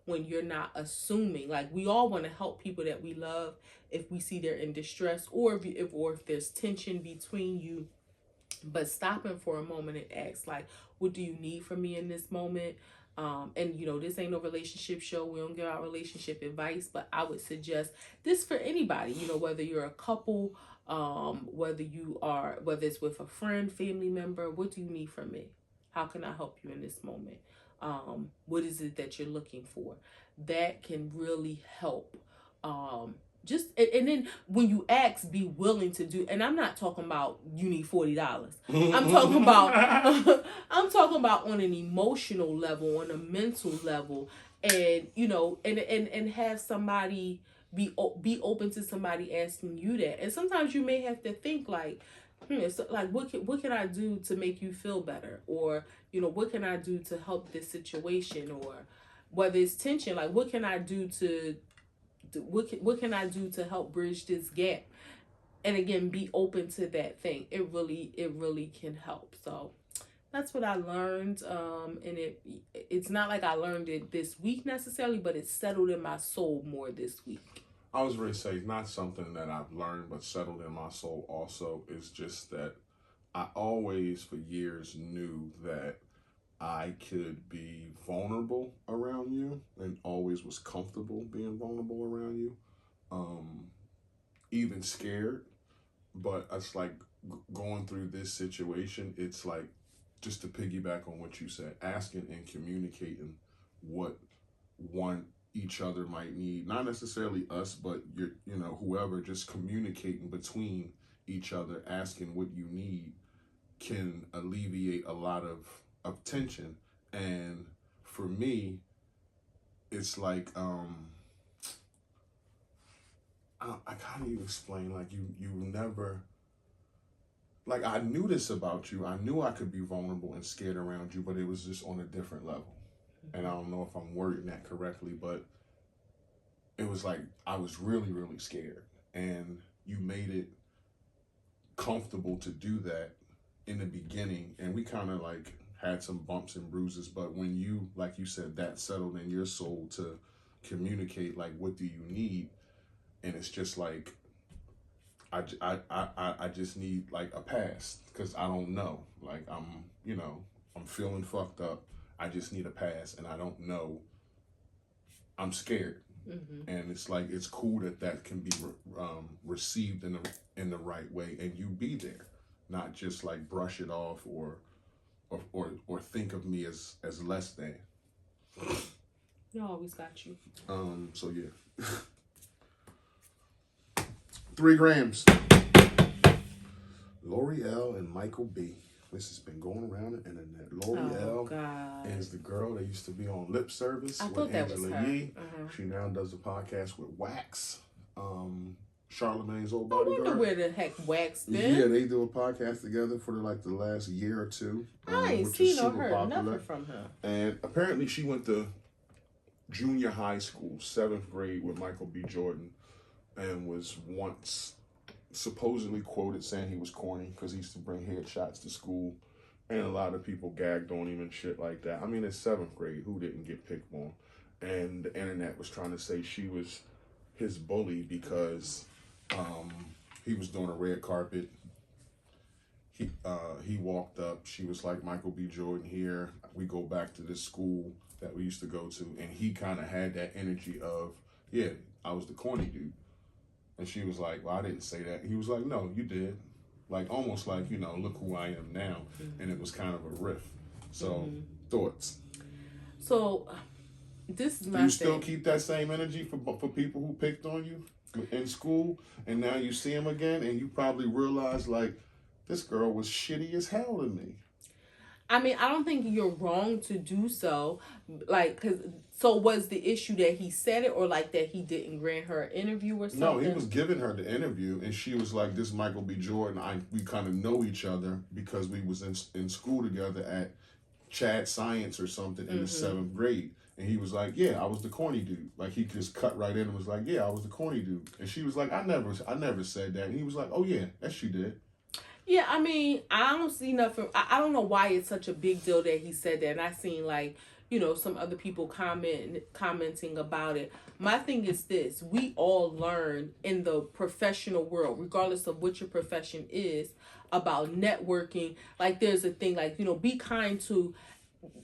when you're not assuming. Like, we all want to help people that we love if we see they're in distress, or if there's tension between you. But stopping for a moment and ask, like, what do you need from me in this moment? And this ain't no relationship show. We don't give out relationship advice, but I would suggest this for anybody, whether you're a couple, whether it's with a friend, family member. What do you need from me? How can I help you in this moment? What is it that you're looking for? That can really help. And then when you ask, be willing to do. And I'm not talking about you need $40. I'm talking about I'm talking about on an emotional level, on a mental level, and and have somebody be open to somebody asking you that. And sometimes you may have to think like, so like what can I do to make you feel better, or what can I do to help this situation, or whether it's tension, like what can I do to help bridge this gap? And again, be open to that thing. It really can help. So that's what I learned. And it's not like I learned it this week necessarily, but it settled in my soul more this week. I was ready to say, not something that I've learned, but settled in my soul also, is just that I always for years knew that I could be vulnerable around you and always was comfortable being vulnerable around you. Um, Even scared, but it's like going through this situation, it's like just to piggyback on what you said, asking and communicating what one each other might need, not necessarily us, but whoever, just communicating between each other, asking what you need can alleviate a lot of tension. And for me, it's like I can't even explain, like you never, like I knew this about you. I knew I could be vulnerable and scared around you, but it was just on a different level. And I don't know if I'm wording that correctly, but it was like I was really, really scared. And you made it comfortable to do that in the beginning. And we kind of like had some bumps and bruises, but when you, like you said, that settled in your soul to communicate, like, what do you need? And it's just like, I just need like a pass because I don't know. Like I'm feeling fucked up. I just need a pass and I don't know. I'm scared. Mm-hmm. And it's like, it's cool that can be received in the right way and you be there, not just like brush it off or think of me as less than. You always got you. So yeah. 3 grams. L'Oreal and Michael B. This has been going around the internet. L'Oreal is the girl that used to be on Lip Service with Angela Yee. She now does a podcast with Wax. Charlamagne's old bodyguard. I wonder where the heck Wax been. Yeah, they do a podcast together for the last year or two. I ain't seen or heard nothing from her. And apparently she went to junior high school, 7th grade with Michael B. Jordan, and was once supposedly quoted saying he was corny because he used to bring headshots to school, and a lot of people gagged on him and shit like that. I mean, it's 7th grade. Who didn't get picked on? And the internet was trying to say she was his bully because he was doing a red carpet. He walked up. She was like, Michael B. Jordan here. We go back to this school that we used to go to. And he kind of had that energy of, yeah, I was the corny dude. And she was like, well, I didn't say that. He was like, no, you did. Like, almost like, look who I am now. And it was kind of a riff. So, thoughts? So, this is my Do you still keep that same energy for people who picked on you in school? And now you see them again and you probably realize, like, this girl was shitty as hell to me. I mean, I don't think you're wrong to do so. Like, so was the issue that he said it or like that he didn't grant her an interview or something? No, he was giving her the interview and she was like, this Michael B. Jordan, we kind of know each other because we was in school together at Chad Science or something in the 7th grade. And he was like, yeah, I was the corny dude. Like, he just cut right in and was like, yeah, I was the corny dude. And she was like, I never said that. And he was like, oh yeah, yes you did. Yeah, I mean, I don't see nothing. I don't know why it's such a big deal that he said that. And I seen like, some other people commenting about it. My thing is this: we all learn in the professional world, regardless of what your profession is, about networking. Like, there's a thing like, be kind to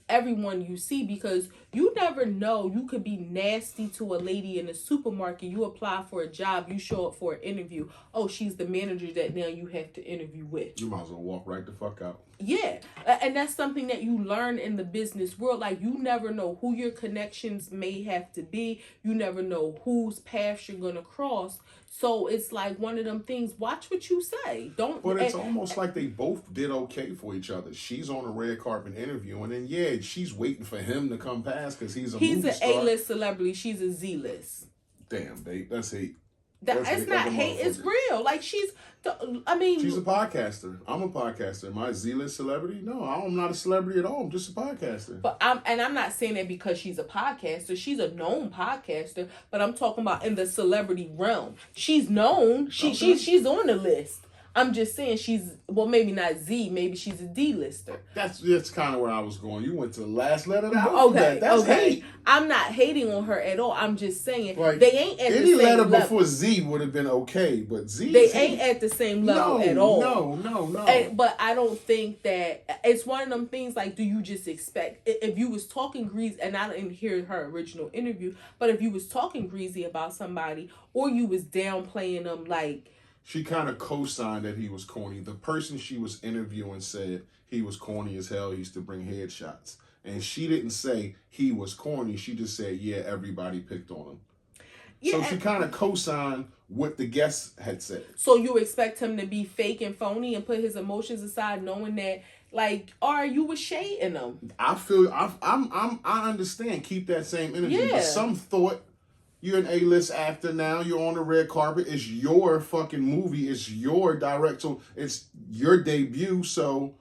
everyone you see, because you never know. You could be nasty to a lady in a supermarket. You apply for a job, you show up for an interview. Oh, she's the manager that now you have to interview with. You might as well walk right the fuck out. Yeah, and that's something that you learn in the business world. Like, you never know who your connections may have to be. You never know whose paths you're gonna cross. So it's like one of them things. Watch what you say. Don't. But it's almost like they both did okay for each other. She's on a red carpet interview, and then she's waiting for him to come past because he's a movie star. He's an A-list celebrity. She's a Z-list. Damn, babe, that's hate. It's not hate. It's real. Like, she's a podcaster. I'm a podcaster. Am I a Z-list celebrity? No, I'm not a celebrity at all. I'm just a podcaster. But I'm not saying that because she's a podcaster. She's a known podcaster. But I'm talking about in the celebrity realm. She's known. She's on the list. I'm just saying maybe not Z, maybe she's a D-lister. That's kind of where I was going. You went to the last letter of the alphabet. That's hate. I'm not hating on her at all. I'm just saying like, they ain't at the any same letter level. before Z would have been okay, but Z they ain't at the same level at all. No. But I don't think that it's one of them things. Like, do you just expect if you was talking greasy, and I didn't hear her original interview, but if you was talking greasy about somebody, or you was downplaying them, like. She kind of co-signed that he was corny. The person she was interviewing said he was corny as hell. He used to bring headshots. And she didn't say he was corny. She just said, yeah, everybody picked on him. Yeah, so she kind of co-signed what the guest had said. So you expect him to be fake and phony and put his emotions aside, knowing that, like, you was shading him. I understand. Keep that same energy. Yeah. But some thought, you're an A-list actor now. You're on the red carpet. It's your fucking movie. It's your director. It's your debut. So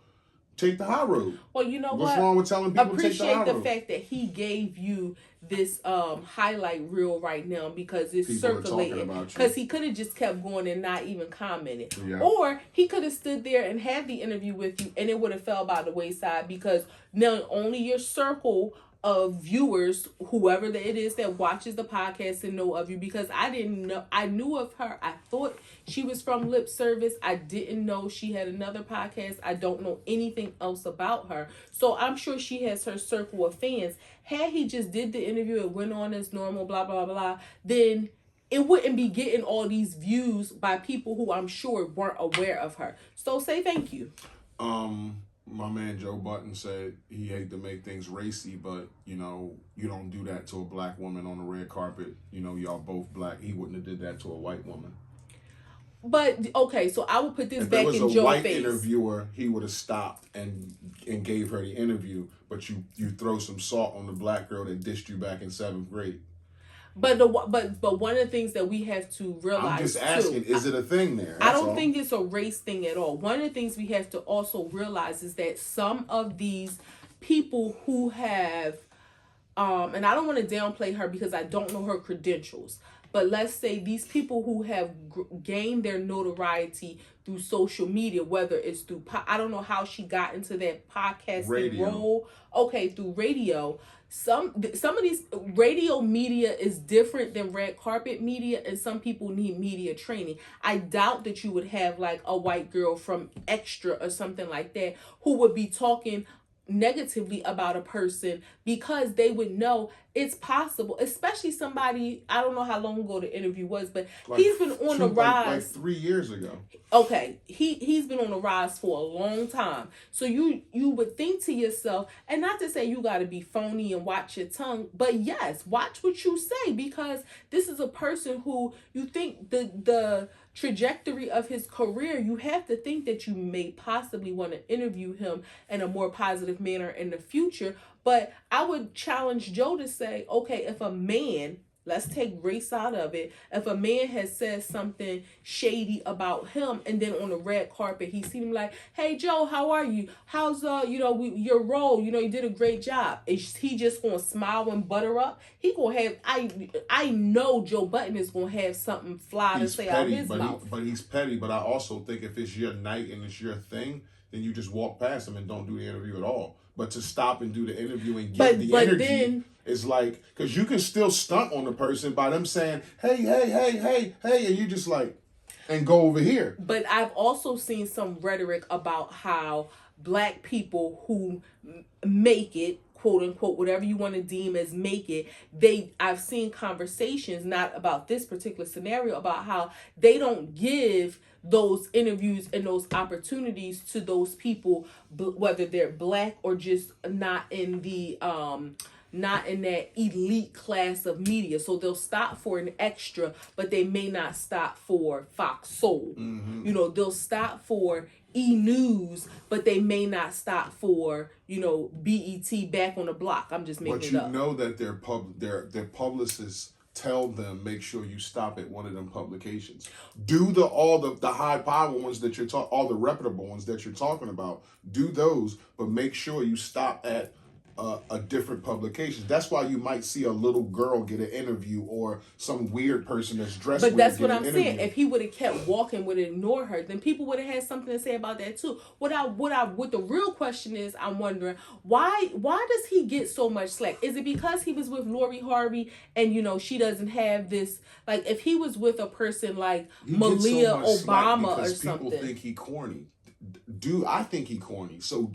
take the high road. Well, you know what's wrong with telling people to take the high road? Appreciate the fact that he gave you this highlight reel right now because it's people circulating. Because he could have just kept going and not even commented. Yeah. Or he could have stood there and had the interview with you and it would have fell by the wayside because now only your circle of viewers, whoever it is that watches the podcast and know of you, because I didn't know. I knew of her. I thought she was from Lip Service. I didn't know she had another podcast. I don't know anything else about her. So I'm sure she has her circle of fans. Had he just did the interview and went on as normal, blah, blah, blah, then it wouldn't be getting all these views by people who I'm sure weren't aware of her. So say thank you. My man Joe Button said he hate to make things racy, but, you know, you don't do that to a black woman on the red carpet. You know, y'all both black. He wouldn't have did that to a white woman. But, okay, so I would put this back in Joe's face. If it was a white interviewer, he would have stopped and gave her the interview, but you throw some salt on the black girl that dissed you back in 7th grade. But one of the things that we have to realize, I'm just asking, is it a thing there? I don't think it's a race thing at all. One of the things we have to also realize is that some of these people who have, and I don't want to downplay her because I don't know her credentials, but let's say these people who have gained their notoriety through social media, whether it's through, I don't know how she got into that podcasting role. Okay, through radio. Some of these radio media is different than red carpet media, and some people need media training. I doubt that you would have like a white girl from Extra or something like that who would be talking negatively about a person because they would know it's possible, especially somebody, I don't know how long ago the interview was, but he's been on the rise. Like 3 years ago. Okay, he's been on the rise for a long time. So you would think to yourself, and not to say you got to be phony and watch your tongue, but yes, watch what you say, because this is a person who you think the trajectory of his career, you have to think that you may possibly want to interview him in a more positive manner in the future. But I would challenge Joe to say, okay, if a man, let's take race out of it, if a man has said something shady about him, and then on the red carpet he seemed like, hey Joe, how are you? How's your role? You know, you did a great job. Is he just gonna smile and butter up? He gonna have, I know Joe Button is gonna have something fly to say out his mouth. But he's petty. But I also think if it's your night and it's your thing, then you just walk past him and don't do the interview at all. But to stop and do the interview and get the energy, then, is like, because you can still stunt on the person by them saying, hey, and you just like, and go over here. But I've also seen some rhetoric about how black people who make it, quote unquote, whatever you want to deem as make it, I've seen conversations, not about this particular scenario, about how they don't give those interviews and those opportunities to those people, whether they're black or just not in that elite class of media. So they'll stop for an Extra, but they may not stop for Fox Soul. Mm-hmm. You know, they'll stop for E! News, but they may not stop for, BET Back on the Block. I'm just making it up. But you know that their publicists tell them, make sure you stop at one of them publications. Do all the high power ones that all the reputable ones that you're talking about. Do those, but make sure you stop at a different publication. That's why you might see a little girl get an interview or some weird person that's dressed But weird that's what get I'm an saying. interview. If he would have kept walking, would ignore her, then people would have had something to say about that too. What the real question is, I'm wondering why does he get so much slack? Is it because he was with Lori Harvey and she doesn't have this, like if he was with a person like He Malia gets so much slack Obama or because something? people think he corny. Dude, I think he corny. So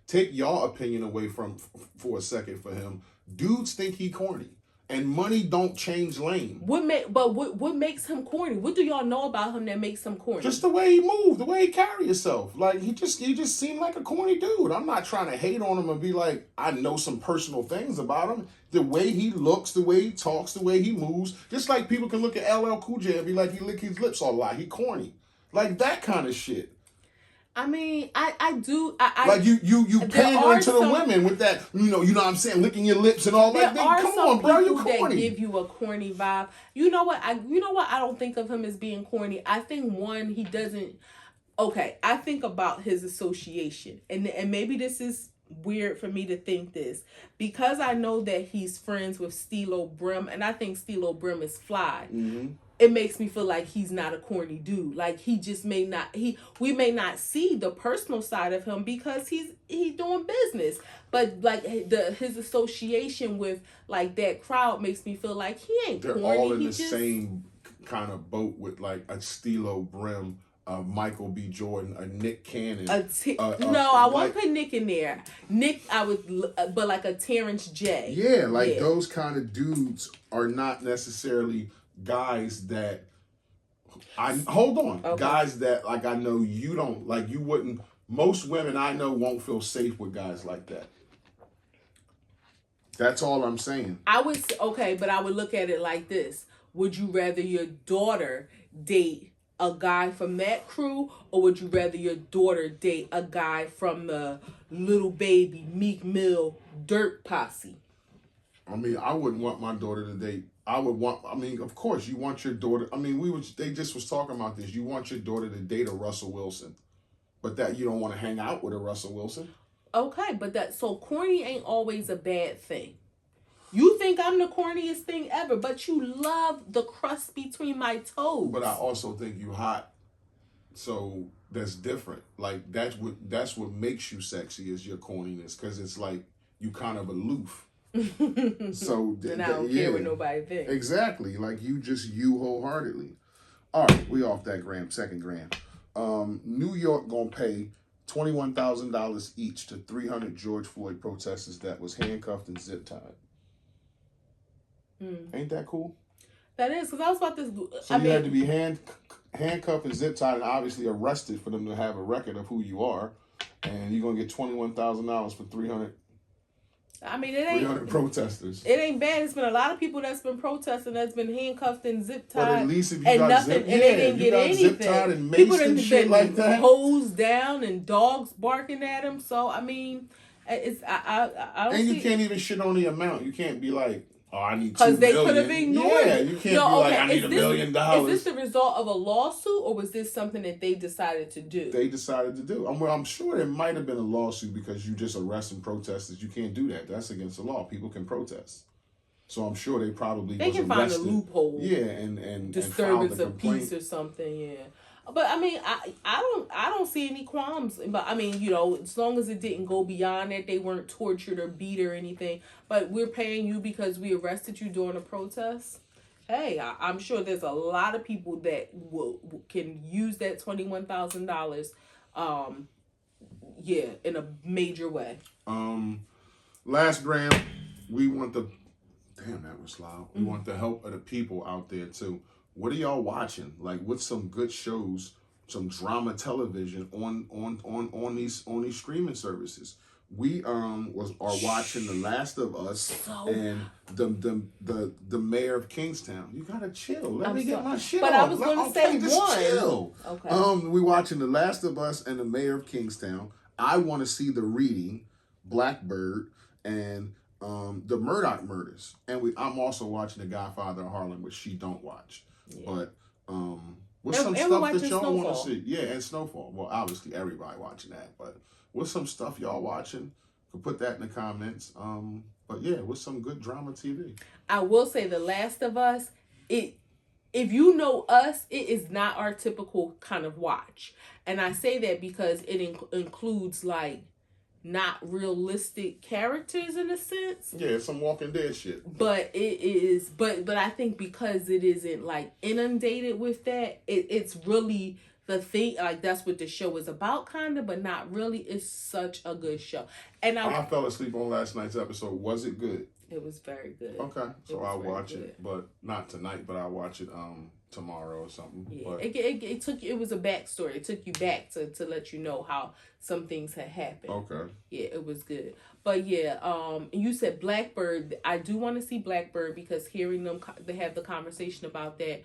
take y'all opinion away from for a second for him. Dudes think he corny. And money don't change lane. What makes him corny? What do y'all know about him that makes him corny? Just the way he moves, the way he carry himself. Like he just seemed like a corny dude. I'm not trying to hate on him and be like, I know some personal things about him. The way he looks, the way he talks, the way he moves. Just like people can look at LL Cool J and be like, he lick his lips all a lot. He corny. Like that kind of shit. I mean, I do. Like you pandering to the women with that, you know what I'm saying, licking your lips and all that. Come on, bro, you corny. That give you a corny vibe. You know what? I don't think of him as being corny. I think one, he doesn't. Okay, I think about his association, and maybe this is weird for me to think this because I know that he's friends with Stilo Brim, and I think Stilo Brim is fly. Mm-hmm. It makes me feel like he's not a corny dude. Like he just we may not see the personal side of him because he's doing business. But like his association with like that crowd makes me feel like he ain't They're corny. all in the same kind of boat with like a Stilo Brim, Michael B. Jordan, a Nick Cannon. No, I won't put Nick in there. Nick, I would, but like a Terrence J. Yeah, like those kind of dudes are not necessarily guys that guys that like I know you don't like. You wouldn't. Most women I know won't feel safe with guys like that. That's all I'm saying. I would but I would look at it like this: would you rather your daughter date a guy from that crew, or would you rather your daughter date a guy from the Little Baby, Meek Mill, Dirt Posse? I mean, I wouldn't want my daughter to date. Of course, you want your daughter. I mean, they just was talking about this. You want your daughter to date a Russell Wilson, but that you don't want to hang out with a Russell Wilson. Okay, but so corny ain't always a bad thing. You think I'm the corniest thing ever, but you love the crust between my toes. But I also think you hot, so that's different. Like that's what makes you sexy is your corniness, because it's like you kind of aloof. So then I don't care what nobody thinks. Exactly, like you wholeheartedly. All right, we off that second gram. New York gonna pay $21,000 each to 300 George Floyd protesters that was handcuffed and zip tied. Ain't that cool? That is, because I was about to. So you had to be handcuffed and zip tied and obviously arrested for them to have a record of who you are, and you're gonna get $21,000 for 300. I mean, it ain't 300 protesters. It ain't bad. It's been a lot of people that's been protesting that's been handcuffed and zip tied. But at least if you and got nothing, zip, and they didn't get anything. Zip tied and People maced done and shit been like that. hosed down and dogs barking at them. So I mean, it's I don't. And you can't even shit on the amount. You can't be like, oh, I need $2 million. Because they could have ignored it. it. You can't be like, I need $1 million. Is this the result of a lawsuit, or was this something that they decided to do? They decided to do. I'm sure there might have been a lawsuit because you just arresting protesters. You can't do that. That's against the law. People can protest. So I'm sure they probably can find a loophole. Yeah, and disturbance of peace or something. Yeah. But I mean, I don't see any qualms. But I mean, as long as it didn't go beyond that, they weren't tortured or beat or anything. But we're paying you because we arrested you during a protest. Hey, I'm sure there's a lot of people that can use that $21,000. In a major way. Last gram, we want the. Damn, that was loud. We want the help of the people out there too. What are y'all watching? Like, what's some good shows, some drama television on these streaming services? We are watching The Last of Us and the Mayor of Kingstown. You gotta chill. Let me get my shit But on. I was gonna say one. Chill. Okay. We watching The Last of Us and the Mayor of Kingstown. I want to see The Reading, Blackbird, and the Murdoch Murders. And I'm also watching The Godfather of Harlem, which she don't watch. Yeah. But what's some stuff that y'all want to see? Yeah, and Snowfall. Well, obviously everybody watching that, but what's some stuff y'all watching could put that in the comments. But yeah, with some good drama TV. I will say The Last of Us, it if you know us, it is not our typical kind of watch. And I say that because it includes like not realistic characters in a sense. Yeah, some Walking Dead shit. But it is but I think because it isn't like inundated with that, it's really the thing, like that's what the show is about kind of, but not really. It's such a good show. And I fell asleep on last night's episode. Was it good? It was very good. Okay, so I'll watch good. it, but not tonight. But I'll watch it tomorrow or something. Yeah, but it took it was a backstory. It took you back to let you know how some things had happened. Okay. Yeah, it was good. But yeah, you said Blackbird. I do want to see Blackbird because hearing them they have the conversation about that,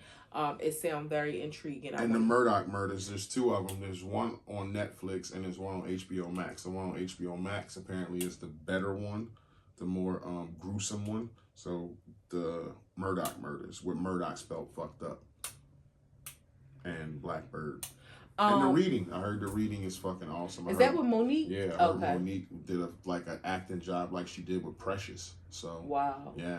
it sounds very intriguing. And the Murdoch murders, there's two of them. There's one on Netflix and there's one on HBO Max. The one on HBO Max apparently is the better one, the more gruesome one. So the Murdoch murders, with Murdoch spelled fucked up, and Blackbird. And the reading, I heard the reading is fucking awesome. Is that with Monique? Yeah, I heard Monique did an acting job like she did with Precious. So wow. Yeah.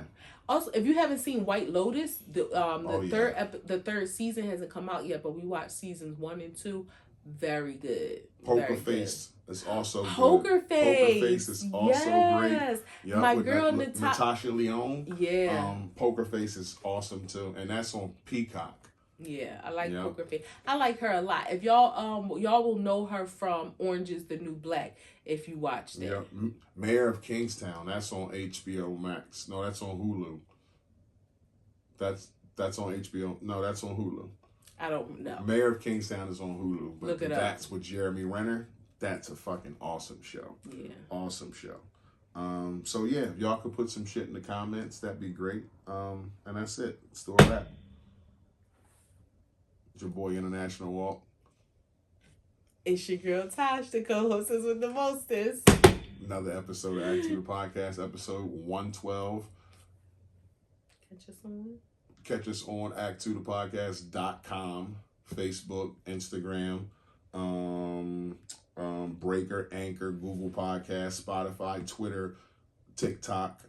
Also, if you haven't seen White Lotus, the third season hasn't come out yet, but we watched seasons 1 and 2. Very good. Poker Face is also Poker good. Face. Poker Face is also great. Yep, my girl Natasha Lyonne. Yeah. Poker Face is awesome too, and that's on Peacock. Yeah, I like Poker Face. I like her a lot. If y'all will know her from Orange is the New Black if you watch that. Yep. Mayor of Kingstown, that's on HBO Max. No, that's on Hulu. That's on HBO. No, that's on Hulu. I don't know. Mayor of Kingstown is on Hulu, but Look it up. That's with Jeremy Renner. That's a fucking awesome show. Yeah. Awesome show. So yeah, if y'all could put some shit in the comments, that'd be great. And that's it. It's the wrap. It's your boy International Walk. It's your girl Tosh, the co-hostess with the mostest. Another episode of A2TP Podcast, episode 112. Catch us on act2thepodcast.com, Facebook, Instagram, Breaker, Anchor, Google Podcasts, Spotify, Twitter, TikTok,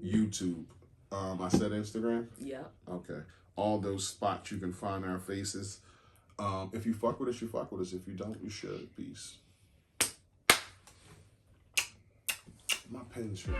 YouTube. I said Instagram? Yeah. Okay. All those spots you can find our faces. If you fuck with us, you fuck with us. If you don't, you should. Peace. My pen should be